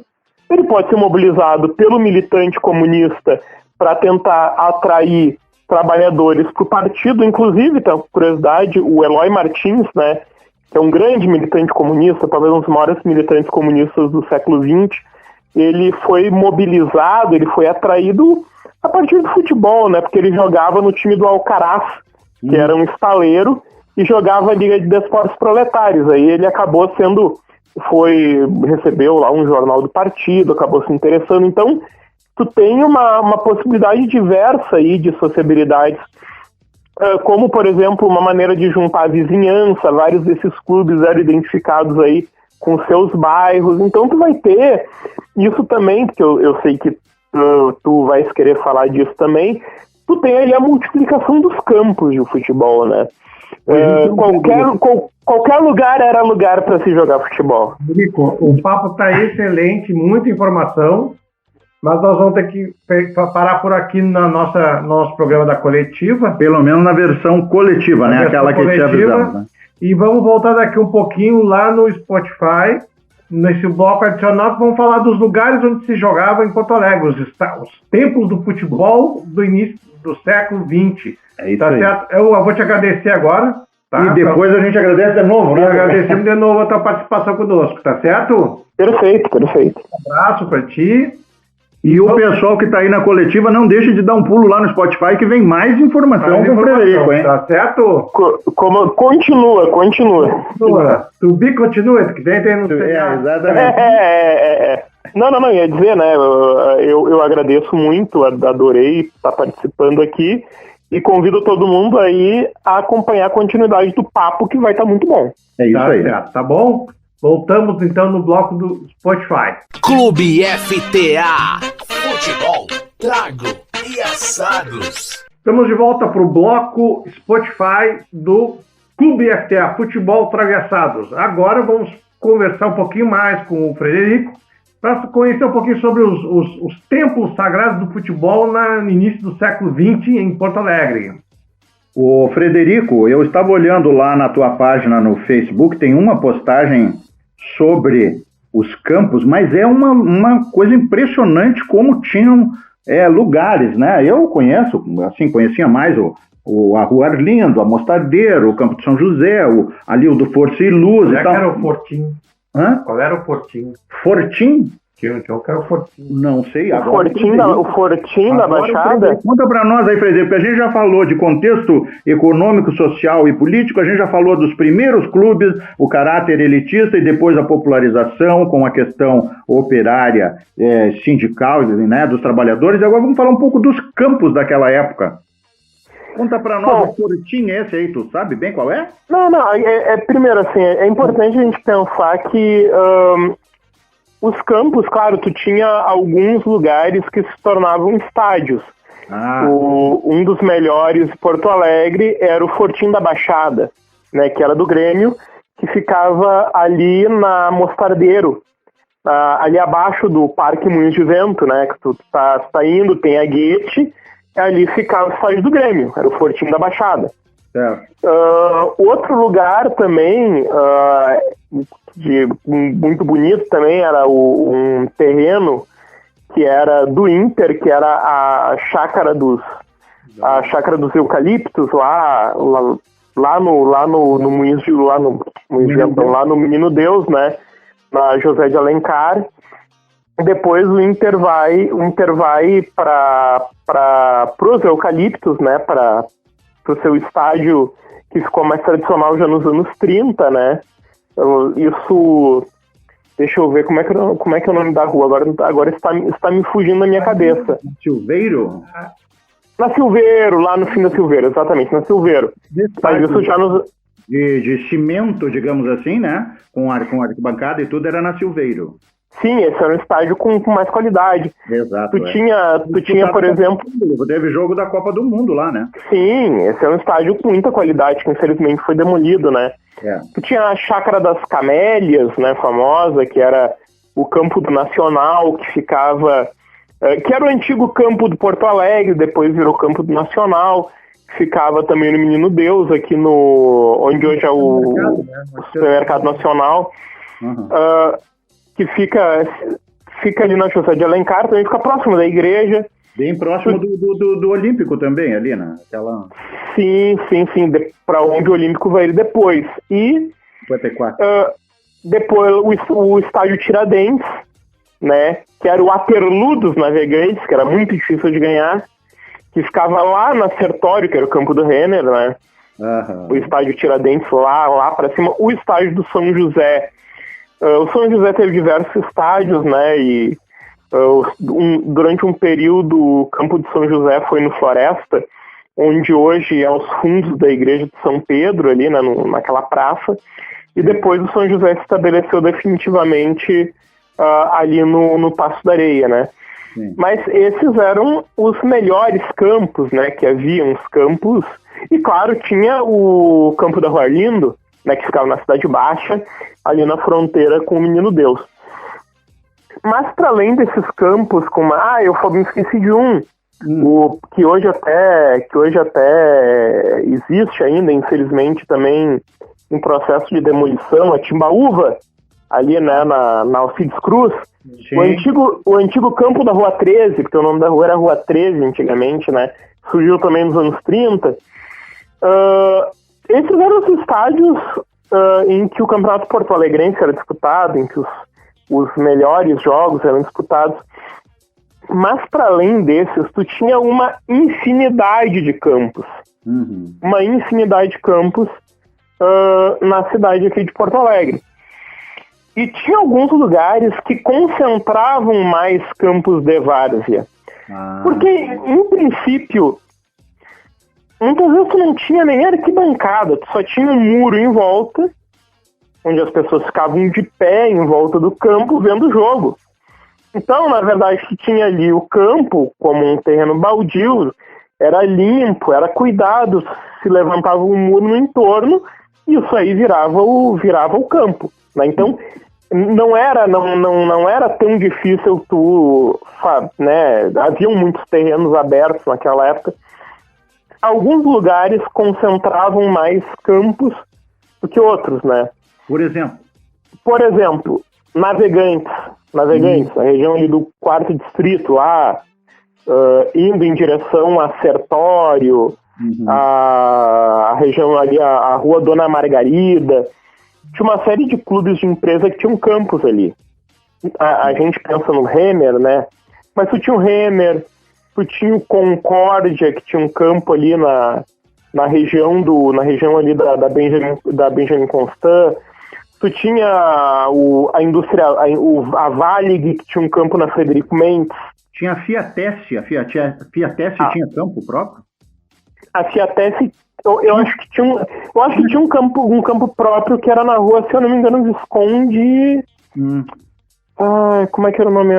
Ele pode ser mobilizado pelo militante comunista para tentar atrair trabalhadores para o partido. Inclusive, tem uma curiosidade, o Eloy Martins, né, que é um grande militante comunista, talvez um dos maiores militantes comunistas do século XX, ele foi mobilizado, ele foi atraído a partir do futebol, né, porque ele jogava no time do Alcaraz, que era um estaleiro, e jogava a Liga de Desportos Proletários. Aí ele acabou recebeu lá um jornal do partido, acabou se interessando. Então, tu tem uma possibilidade diversa aí de sociabilidades, como, por exemplo, uma maneira de juntar a vizinhança. Vários desses clubes eram identificados aí com seus bairros. Então, tu vai ter isso também, porque eu sei que tu vais querer falar disso também. Tu tem aí a multiplicação dos campos de futebol, né? Qualquer lugar era lugar para se jogar futebol. Rico, o papo está excelente, muita informação, mas nós vamos ter que parar por aqui no nosso programa da coletiva. Pelo menos na versão coletiva, né? Aquela que te avisamos, né? E vamos voltar daqui um pouquinho lá no Spotify, nesse bloco adicional, que vamos falar dos lugares onde se jogava em Porto Alegre, os tempos do futebol do início do século XX. É isso tá aí. Certo? Eu vou te agradecer agora. Tá? E depois a gente agradece de novo, né? Agradecemos de novo a tua participação conosco, tá certo? Perfeito. Um abraço para ti. E o pessoal que está aí na coletiva, não deixe de dar um pulo lá no Spotify, que vem mais informação com o Frederico, hein? Tá certo? Continua. To be continued, que tem no exatamente. Não, ia dizer, né? Eu agradeço muito, adorei estar participando aqui e convido todo mundo aí a acompanhar a continuidade do papo, que vai estar muito bom. É isso aí. Certo, tá bom? Voltamos então no bloco do Spotify. Clube FTA. Futebol, trago e assados. Estamos de volta para o bloco Spotify do Clube FTA, Futebol, Trago e Assados. Agora vamos conversar um pouquinho mais com o Frederico para conhecer um pouquinho sobre os templos sagrados do futebol no início do século XX em Porto Alegre. Ô, Frederico, eu estava olhando lá na tua página no Facebook, tem uma postagem sobre os campos, mas é uma coisa impressionante como tinham lugares, né? Eu conhecia mais a Rua Arlindo, a Mostardeiro, o Campo de São José, ali o do Força e Luz e tal. Qual era o Fortim? Hã? Qual era o Fortim? Fortim? Tinha um que era o Fortim. Não sei. O Fortim da Baixada? Conta para nós aí, Frederico, porque a gente já falou de contexto econômico, social e político, a gente já falou dos primeiros clubes, o caráter elitista e depois a popularização com a questão operária, sindical, né, dos trabalhadores. E agora vamos falar um pouco dos campos daquela época. Conta pra nós, o Fortim esse aí, tu sabe bem qual é? Não, primeiro assim, é importante a gente pensar que os campos, claro, tu tinha alguns lugares que se tornavam estádios. Um dos melhores de Porto Alegre era o Fortim da Baixada, né, que era do Grêmio, que ficava ali na Mostardeiro, ali abaixo do Parque Moinhos de Vento, né, que tu tá indo, tem a Guete, ali ficava o estádio do Grêmio, era o Fortim da Baixada. Outro lugar também, muito bonito também, era um terreno que era do Inter, que era a chácara dos eucaliptos, lá no Moinhos de lá no Menino Deus, né, na José de Alencar. Depois o Inter vai para os eucaliptos, né, para o seu estádio que ficou mais tradicional já nos anos 30, né? Isso, deixa eu ver como é que é o nome da rua, agora está me fugindo da minha cabeça. Silveiro? Na Silveiro, lá no fim da Silveiro, exatamente, na Silveiro. Mas isso já nos... de cimento, digamos assim, né? Com arquibancada e tudo, era na Silveiro. Sim, esse era um estádio com mais qualidade. Exato. Tu tinha, por exemplo... Teve jogo da Copa do Mundo lá, né? Sim, esse era um estádio com muita qualidade, que infelizmente foi demolido, né? Tu tinha a Chácara das Camélias, né, famosa, que era o campo do Nacional, que ficava... que era o antigo campo do Porto Alegre, depois virou campo do Nacional, que ficava também no Menino Deus, aqui onde hoje é o Supermercado Nacional. Uhum. Que fica ali na José de Alencar, também fica próximo da igreja. Bem próximo do Olímpico também, ali, né? Sim, para onde o Olímpico vai ir depois. E 54. Depois o estádio Tiradentes, né? Que era o Waterloo dos Navegantes, que era muito difícil de ganhar, que ficava lá na Sertório, que era o campo do Renner, né? Uhum. O estádio Tiradentes lá para cima. O estádio do São José. O São José teve diversos estádios, né, e durante um período o campo de São José foi no Floresta, onde hoje é os fundos da igreja de São Pedro, ali, né, naquela praça, e depois o São José se estabeleceu definitivamente ali no Passo da Areia, né. Sim. Mas esses eram os melhores campos, né, que haviam os campos, e claro, tinha o campo da Rua Arlindo, né, que ficava na Cidade Baixa, ali na fronteira com o Menino Deus. Mas para além desses campos, eu me esqueci de que hoje até existe ainda, infelizmente, também em processo de demolição, a Timbaúva, ali, né, na Alcides Cruz. O antigo campo da Rua 13, porque o nome da rua era Rua 13 antigamente, né, surgiu também nos anos 30. Esses eram os estádios em que o Campeonato Porto Alegrense era disputado, em que os melhores jogos eram disputados. Mas, para além desses, tu tinha uma infinidade de campos. Uhum. Uma infinidade de campos na cidade aqui de Porto Alegre. E tinha alguns lugares que concentravam mais campos de várzea. Porque, em princípio... muitas vezes tu não tinha nem arquibancada, tu só tinha um muro em volta, onde as pessoas ficavam de pé em volta do campo vendo o jogo. Então, na verdade, tu tinha ali o campo como um terreno baldio, era limpo, era cuidado, se levantava um muro no entorno, e isso aí virava o campo, né? Então, não era tão difícil né? Haviam muitos terrenos abertos naquela época. Alguns lugares concentravam mais campos do que outros, né? Por exemplo, Navegantes, a região ali do 4º distrito, lá, indo em direção a Sertório, a região ali, a Rua Dona Margarida. Tinha uma série de clubes de empresa que tinham campos ali. A gente pensa no Renner, né? Mas tu tinha o Renner, tu tinha o Concórdia, que tinha um campo ali na região ali da Benjamin Constant. Tu tinha a Valig, que tinha um campo na Frederico Mendes. Tinha a Fiatesse, tinha campo próprio? A Fiatesse, eu acho que tinha um campo próprio que era na rua, se eu não me engano, Visconde. Como é que era o nome?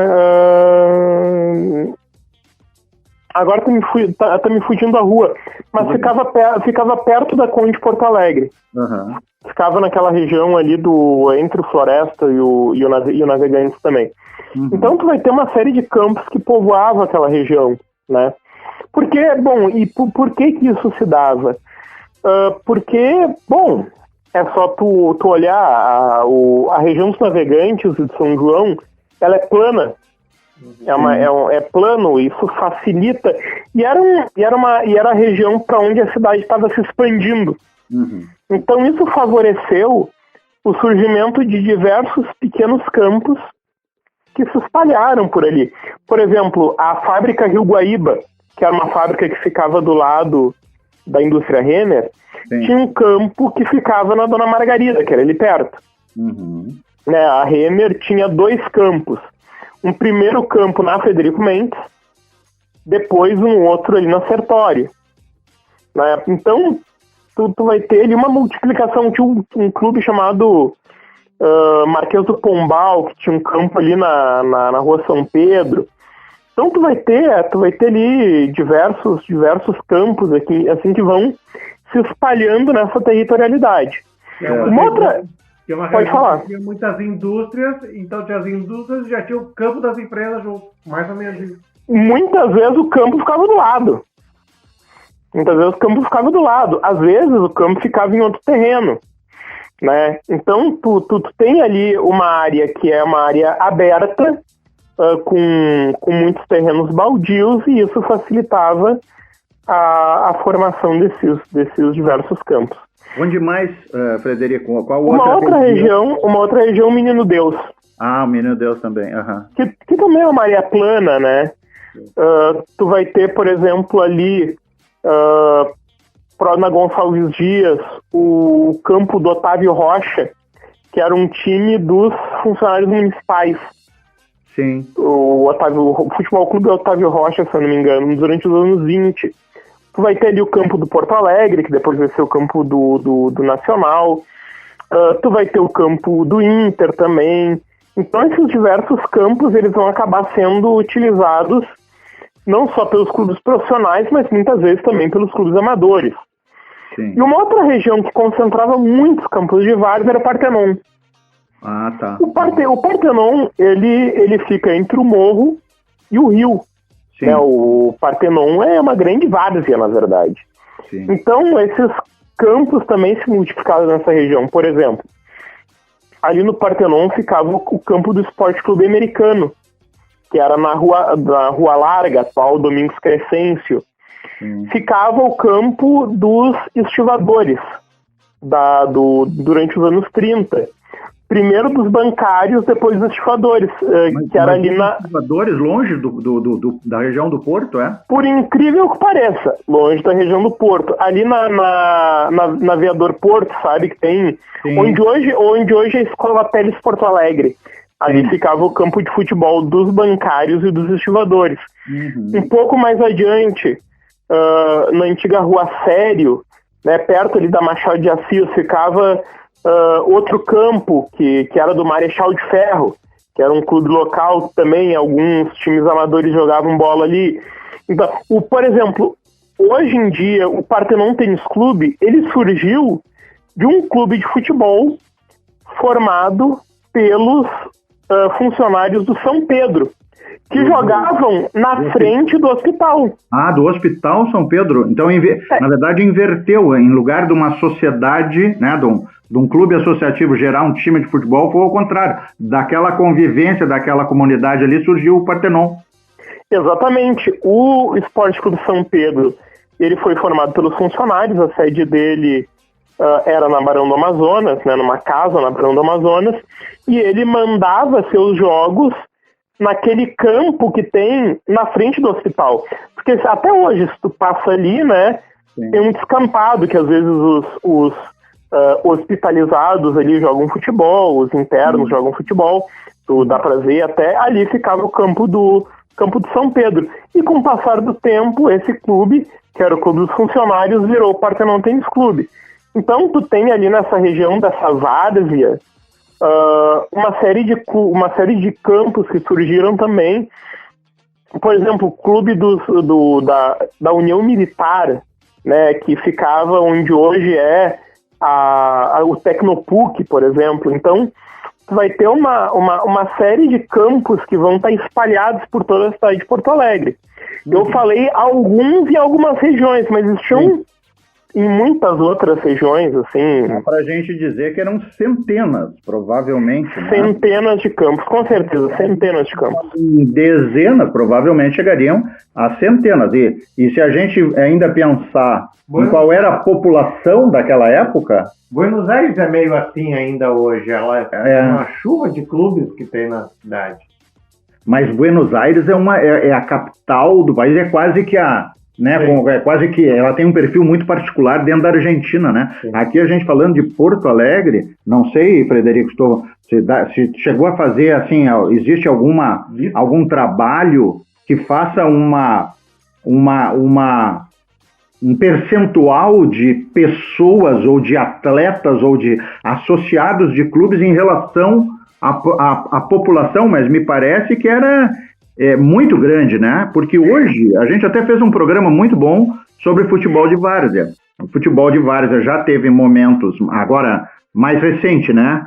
Agora tá me fugindo a rua. Mas ficava perto da Conde de Porto Alegre. Uhum. Ficava naquela região ali entre o Floresta e o Navegantes também. Uhum. Então tu vai ter uma série de campos que povoavam aquela região, né? Porque, bom, e por que isso se dava? Porque, bom, é só tu olhar a região dos Navegantes e de São João, ela é plana. É plano, isso facilita. E era a região para onde a cidade estava se expandindo. Uhum. Então isso favoreceu o surgimento de diversos pequenos campos que se espalharam por ali. Por exemplo, a fábrica Rio Guaíba, que era uma fábrica que ficava do lado da indústria Renner, tinha um campo que ficava na Dona Margarida, que era ali perto. Uhum. Né, a Renner tinha 2 campos. Um primeiro campo na Frederico Mendes, depois um outro ali na Sertório. Né? Então, tu vai ter ali uma multiplicação. Tinha um clube chamado Marquês do Pombal, que tinha um campo ali na Rua São Pedro. Então tu vai ter ali diversos campos aqui, assim, que vão se espalhando nessa territorialidade. Pode falar. Tinha muitas indústrias, então tinha as indústrias e já tinha o campo das empresas junto, mais ou menos isso. Muitas vezes o campo ficava do lado. Às vezes o campo ficava em outro terreno, né? Então tu tem ali uma área que é uma área aberta, com muitos terrenos baldios, e isso facilitava a formação desses diversos campos. Onde mais, Frederico? Qual uma outra região, Menino Deus. Ah, o Menino Deus também. Uhum. Que também é uma área plana, né? Tu vai ter, por exemplo, ali na Gonçalves Dias, o campo do Otávio Rocha, que era um time dos funcionários municipais. Sim. O Futebol Clube Otávio Rocha, se eu não me engano, durante os anos 20. Tu vai ter ali o campo do Porto Alegre, que depois vai ser o campo do Nacional. Tu vai ter o campo do Inter também. Então esses diversos campos, eles vão acabar sendo utilizados não só pelos clubes profissionais, mas muitas vezes também pelos clubes amadores. Sim. E uma outra região que concentrava muitos campos de várzea era o Partenon. Ah, tá. O Partenon, ele fica entre o morro e o rio. Sim. Né? O Partenon é uma grande várzea, na verdade. Sim. Então, esses campos também se multiplicaram nessa região. Por exemplo, ali no Partenon ficava o campo do Esporte Clube Americano, que era na Rua Larga, atual Domingos Crescêncio. Ficava o campo dos estivadores, durante os anos 30. Primeiro dos bancários, depois dos estivadores, que era ali na... Estivadores longe da região do Porto, é? Por incrível que pareça, longe da região do Porto. Ali na Aviador Porto, sabe, que tem... Onde hoje é a Escola Teles Porto Alegre. Ali ficava o campo de futebol dos bancários e dos estivadores. Uhum. Um pouco mais adiante, na antiga Rua Sério, né, perto ali da Machado de Assis, ficava outro campo que era do Marechal de Ferro, que era um clube local também. Alguns times amadores jogavam bola ali. Então, por exemplo, hoje em dia, o Partenon Tênis Clube, ele surgiu de um clube de futebol formado pelos funcionários do São Pedro, que jogavam na frente do hospital. Ah, do Hospital São Pedro. Então, na verdade, inverteu. Em lugar de uma sociedade, né, de um clube associativo gerar um time de futebol, foi ao contrário. Daquela convivência, daquela comunidade ali, surgiu o Partenon. Exatamente. O Esporte Clube São Pedro, ele foi formado pelos funcionários, a sede dele era na Barão do Amazonas, né, numa casa na Barão do Amazonas, e ele mandava seus jogos naquele campo que tem na frente do hospital. Porque até hoje, se tu passa ali, né, sim, tem um descampado que às vezes os hospitalizados ali jogam futebol, os internos jogam futebol, tu dá pra ver, até ali ficava o campo de São Pedro. E com o passar do tempo, esse clube, que era o clube dos funcionários, virou o Partenon Tênis Clube. Então tu tem ali nessa região dessa várzea uma série de campos que surgiram também. Por exemplo, o clube da União Militar, né, que ficava onde hoje é o Tecnopuc, por exemplo. Então, vai ter uma série de campos que vão estar espalhados por toda a cidade de Porto Alegre. Eu falei alguns em algumas regiões, mas existiam em muitas outras regiões, assim... Dá pra gente dizer que eram centenas, provavelmente, né? Centenas de campos, com certeza, centenas de campos. Dezenas, provavelmente, chegariam a centenas. E se a gente ainda pensar em qual era a população daquela época... Buenos Aires é meio assim ainda hoje, ela é uma chuva de clubes que tem na cidade. Mas Buenos Aires é a capital do país, é quase que quase que ela tem um perfil muito particular dentro da Argentina, né? Sim. Aqui a gente falando de Porto Alegre, não sei, Frederico, se chegou a fazer assim, existe algum trabalho que faça um percentual de pessoas ou de atletas ou de associados de clubes em relação à população, mas me parece que era muito grande, né? Porque hoje a gente até fez um programa muito bom sobre futebol de várzea. O futebol de várzea já teve momentos, agora mais recente, né?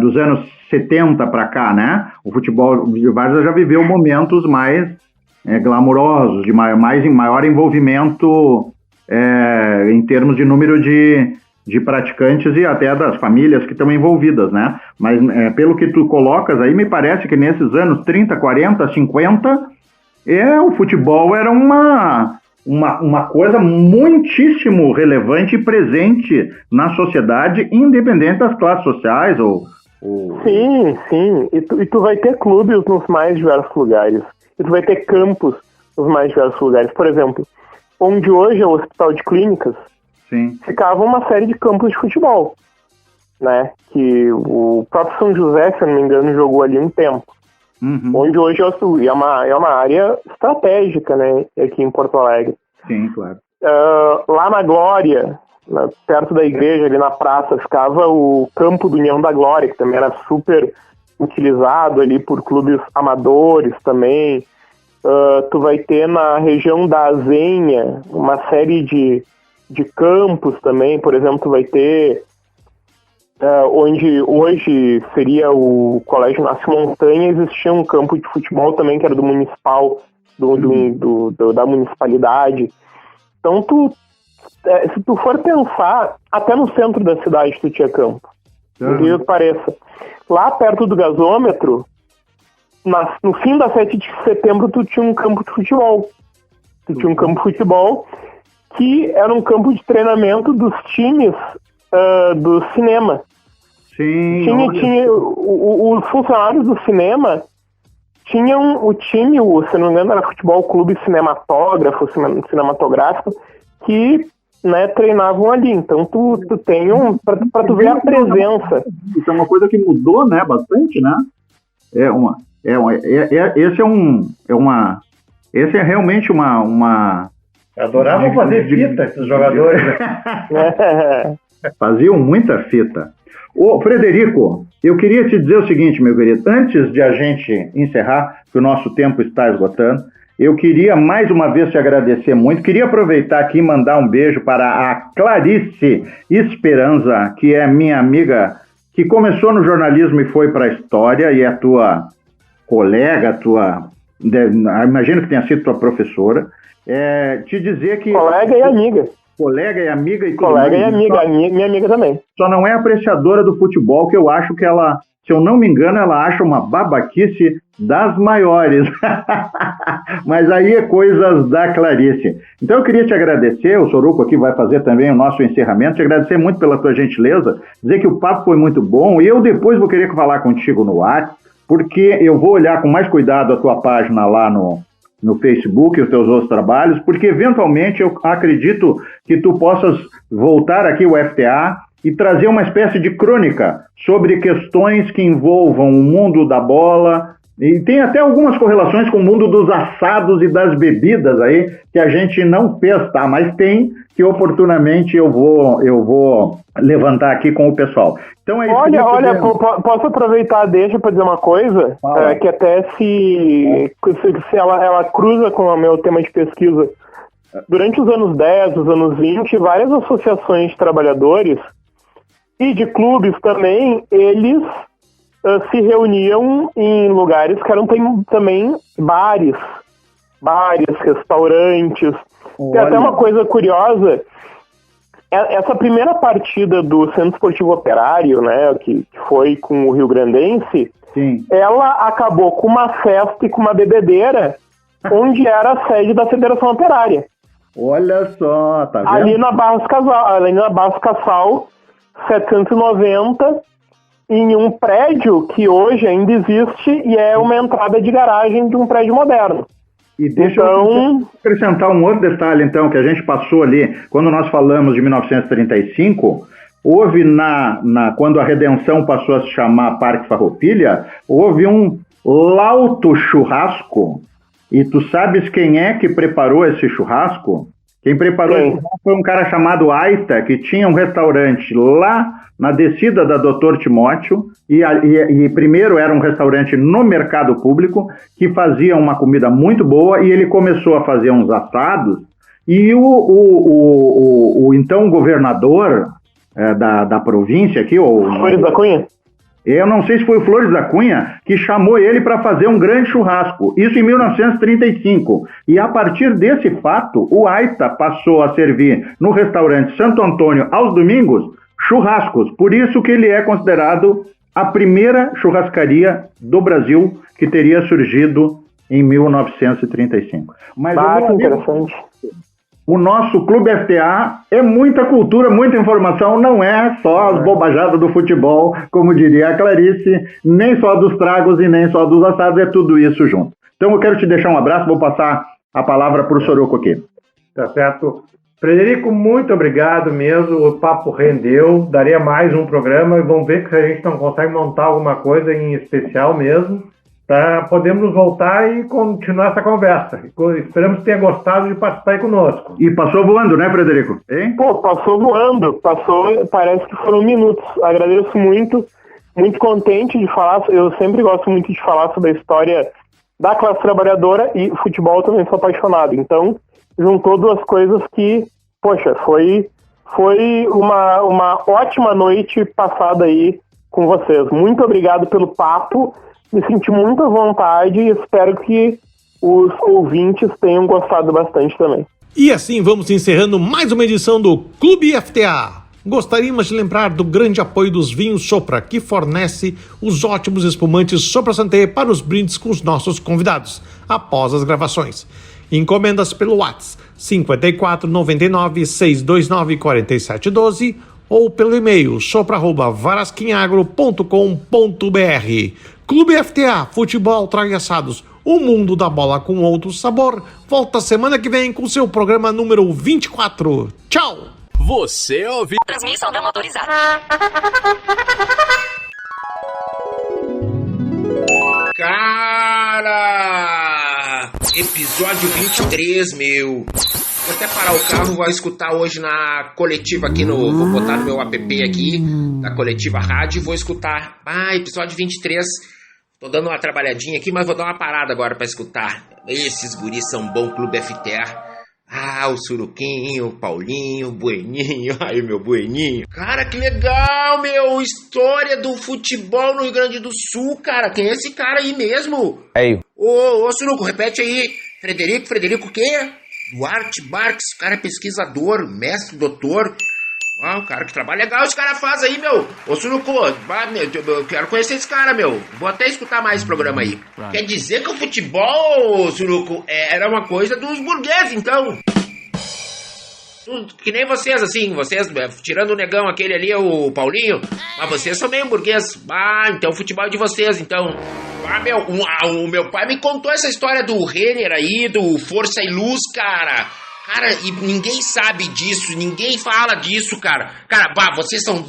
Dos anos 70 para cá, né? O futebol de várzea já viveu momentos mais glamurosos, de maior envolvimento em termos de número de praticantes e até das famílias que estão envolvidas, né? Mas pelo que tu colocas aí, me parece que nesses anos 30, 40, 50, o futebol era uma coisa muitíssimo relevante e presente na sociedade, independente das classes sociais ou... Sim. E tu vai ter clubes nos mais diversos lugares. E tu vai ter campos nos mais diversos lugares. Por exemplo, onde hoje é o Hospital de Clínicas, sim, ficava uma série de campos de futebol, né? Que o próprio São José, se eu não me engano, jogou ali um tempo. Uhum. Onde hoje é uma área estratégica, né? Aqui em Porto Alegre. Sim, claro. Lá na Glória, perto da igreja, ali na praça, ficava o campo do União da Glória, que também era super utilizado ali por clubes amadores também. Tu vai ter na região da Azenha uma série de campos também. Por exemplo, tu vai ter onde hoje seria o Colégio Inácio Montanha, existia um campo de futebol também que era do municipal, da municipalidade. Então se tu for pensar, até no centro da cidade tu tinha campo, incrível que pareça. Lá perto do gasômetro, no fim da 7 de setembro, tu tinha um campo de futebol. Que era um campo de treinamento dos times do cinema. Sim. Tinha os funcionários do cinema tinham o time, se não me engano, era Futebol Clube Cinematográfico, que, né, treinavam ali. Então tu tem para tu ver a presença. Isso é uma coisa que mudou, né, bastante, né? Esse é realmente uma adoravam fazer fita, esses jogadores. Faziam muita fita. Ô, Frederico, eu queria te dizer o seguinte, meu querido. Antes de a gente encerrar, que o nosso tempo está esgotando, eu queria mais uma vez te agradecer muito. Queria aproveitar aqui e mandar um beijo para a Clarice Esperanza, que é minha amiga que começou no jornalismo e foi para a história, e é tua colega, imagino que tenha sido tua professora, te dizer que... Colega e amiga. Colega e amiga e tudo Colega mais, e amiga, minha amiga também. Só não é apreciadora do futebol, que eu acho que ela, se eu não me engano, ela acha uma babaquice das maiores. Mas aí é coisas da Clarice. Então eu queria te agradecer, o Soruco aqui vai fazer também o nosso encerramento, te agradecer muito pela tua gentileza, dizer que o papo foi muito bom, e eu depois vou querer falar contigo no WhatsApp, porque eu vou olhar com mais cuidado a tua página lá no Facebook, os teus outros trabalhos, porque eventualmente eu acredito que tu possas voltar aqui ao FTA e trazer uma espécie de crônica sobre questões que envolvam o mundo da bola, e tem até algumas correlações com o mundo dos assados e das bebidas aí, que a gente não fez, tá? Mas tem, que oportunamente eu vou levantar aqui com o pessoal. Então é isso. Olha, posso aproveitar, deixa para dizer uma coisa, que até se ela cruza com o meu tema de pesquisa. Durante os anos 10, os anos 20, várias associações de trabalhadores e de clubes também, eles se reuniam em lugares que eram também bares, restaurantes. Tem até uma coisa curiosa, essa primeira partida do Centro Esportivo Operário, né, que foi com o Rio Grandense, sim, ela acabou com uma festa e com uma bebedeira, onde era a sede da Federação Operária. Olha só, tá vendo? Ali na Barros Cassal, 790, em um prédio que hoje ainda existe e é uma entrada de garagem de um prédio moderno. E deixa eu acrescentar um outro detalhe, então, que a gente passou ali, quando nós falamos de 1935, houve quando a Redenção passou a se chamar Parque Farroupilha, houve um lauto churrasco, e tu sabes quem é que preparou esse churrasco? Quem preparou esse churrasco foi um cara chamado Aita, que tinha um restaurante lá na descida da Dr. Timóteo, e primeiro era um restaurante no mercado público, que fazia uma comida muito boa, e ele começou a fazer uns assados, e o então governador da província aqui, Flores da Cunha? Eu não sei se foi o Flores da Cunha que chamou ele para fazer um grande churrasco, isso em 1935. E a partir desse fato, o Aita passou a servir no restaurante Santo Antônio aos domingos churrascos. Por isso que ele é considerado a primeira churrascaria do Brasil, que teria surgido em 1935. Mas que interessante. O nosso Clube FTA é muita cultura, muita informação, não é só as bobajadas do futebol, como diria a Clarice, nem só dos tragos e nem só dos assados, é tudo isso junto. Então eu quero te deixar um abraço, vou passar a palavra para o Soruco aqui. Tá certo. Frederico, muito obrigado mesmo, o papo rendeu, daria mais um programa e vamos ver se a gente não consegue montar alguma coisa em especial mesmo. Podemos voltar e continuar essa conversa. Esperamos que tenha gostado de participar aí conosco. E passou voando, né, Frederico? Hein? Passou voando. Parece que foram minutos. Agradeço muito contente de falar. Eu sempre gosto muito de falar sobre a história da classe trabalhadora e futebol também sou apaixonado. Então, juntou duas coisas que, poxa, foi uma ótima noite passada aí com vocês. Muito obrigado pelo papo. Me senti muito à vontade e espero que os ouvintes tenham gostado bastante também. E assim vamos encerrando mais uma edição do Clube FTA. Gostaríamos de lembrar do grande apoio dos vinhos Sopra, que fornece os ótimos espumantes Sopra Santé para os brindes com os nossos convidados, após as gravações. Encomendas pelo WhatsApp 54 99 629 47 12 ou pelo e-mail sopra@varasquinagro.com.br. Clube FTA, futebol, trago e assados, o mundo da bola com outro sabor. Volta semana que vem com seu programa número 24. Tchau! Você ouviu? Transmissão não autorizada. Cara! Episódio 23, meu. Vou até parar o carro, vou escutar hoje na coletiva aqui no... Vou botar no meu app aqui, da coletiva rádio, e vou escutar. Episódio 23. Tô dando uma trabalhadinha aqui, mas vou dar uma parada agora pra escutar. Esses guris são bom, Clube FTA. Ah, o Suruquinho, o Paulinho, o Bueninho, ai meu Bueninho. Cara, que legal, meu, história do futebol no Rio Grande do Sul, cara. Quem é esse cara aí mesmo? Aí. Ô, Suruco, repete aí. Frederico o quê? Duarte Marques, cara é pesquisador, mestre, doutor. Ah, um cara que trabalho legal esse cara faz aí, meu. Ô, Suruco, eu quero conhecer esse cara, meu. Vou até escutar mais esse programa aí. Quer dizer que o futebol, Suruco, era uma coisa dos burgueses, então. Que nem vocês, assim, vocês, tirando o negão aquele ali, o Paulinho, mas vocês são meio burguês. Ah, então o futebol é de vocês, então. Ah, meu, o meu pai me contou essa história do Renner aí, do Força e Luz, cara. Cara, e ninguém sabe disso, ninguém fala disso, cara. Cara, bah, vocês são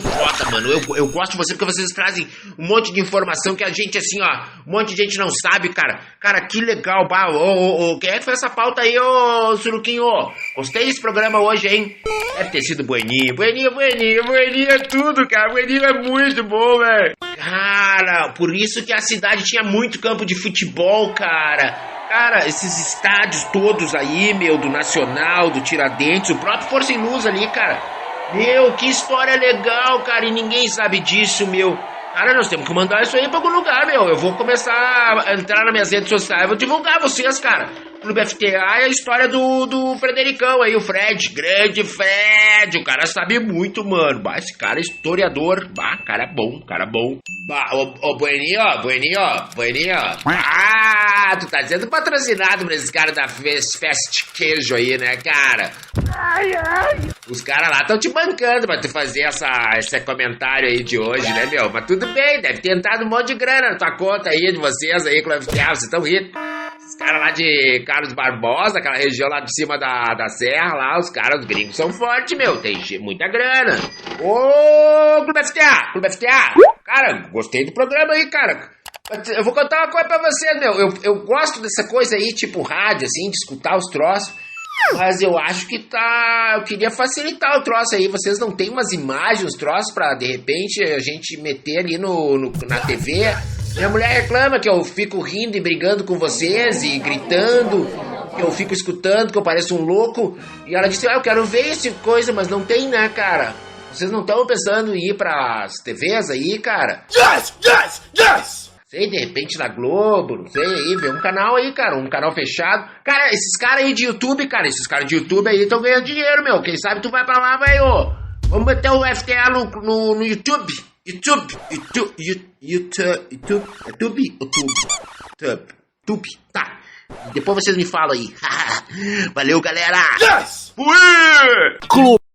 foda, mano. Eu gosto de vocês porque vocês trazem um monte de informação que a gente, assim, ó, um monte de gente não sabe, cara. Cara, que legal, bah. Quem é que fez essa pauta aí, ô Suruquinho? Gostei desse programa hoje, hein? Deve ter sido Bueninho. Bueninho é tudo, cara. Bueninho é muito bom, velho. Cara, por isso que a cidade tinha muito campo de futebol, cara. Cara, esses estádios todos aí, meu, do Nacional, do Tiradentes, o próprio Força e Luz ali, cara. Meu, que história legal, cara, e ninguém sabe disso, meu. Cara, nós temos que mandar isso aí pra algum lugar, meu. Eu vou começar a entrar nas minhas redes sociais, eu vou divulgar vocês, cara. Clube FTA é a história do Fredericão aí, o Fred. Grande Fred, o cara sabe muito, mano. Bah, esse cara é historiador. Bah, cara bom, cara bom. Bah, ô Bueninho. Ah, tu tá sendo patrocinado por esses caras da Fast Queijo aí, né, cara? Os caras lá estão te bancando pra tu fazer esse comentário aí de hoje, né, meu? Mas tudo bem, deve ter entrado um monte de grana na tua conta aí, de vocês aí, Clube FTA, vocês estão rindo. Os caras lá de Carlos Barbosa, aquela região lá de cima da serra, lá, os gringos são fortes, meu, tem muita grana. Ô, Clube FTA, cara, gostei do programa aí, cara. Eu vou contar uma coisa pra vocês, meu, eu gosto dessa coisa aí, tipo rádio, assim, de escutar os troços, mas eu acho que eu queria facilitar o troço aí, vocês não tem umas imagens, os troços pra, de repente, a gente meter ali na TV... Minha mulher reclama que eu fico rindo e brigando com vocês e gritando, que eu fico escutando, que eu pareço um louco. E ela disse, eu quero ver esse coisa, mas não tem, né, cara? Vocês não estão pensando em ir pras TVs aí, cara? Yes! Sei, de repente na Globo, não sei aí, ver um canal aí, cara, um canal fechado. Cara, esses caras aí de YouTube, cara, aí estão ganhando dinheiro, meu. Quem sabe tu vai pra lá, velho. Vamos meter o FTA no YouTube. YouTube. Tá. Depois vocês me falam aí. Valeu, galera. Yes! Clube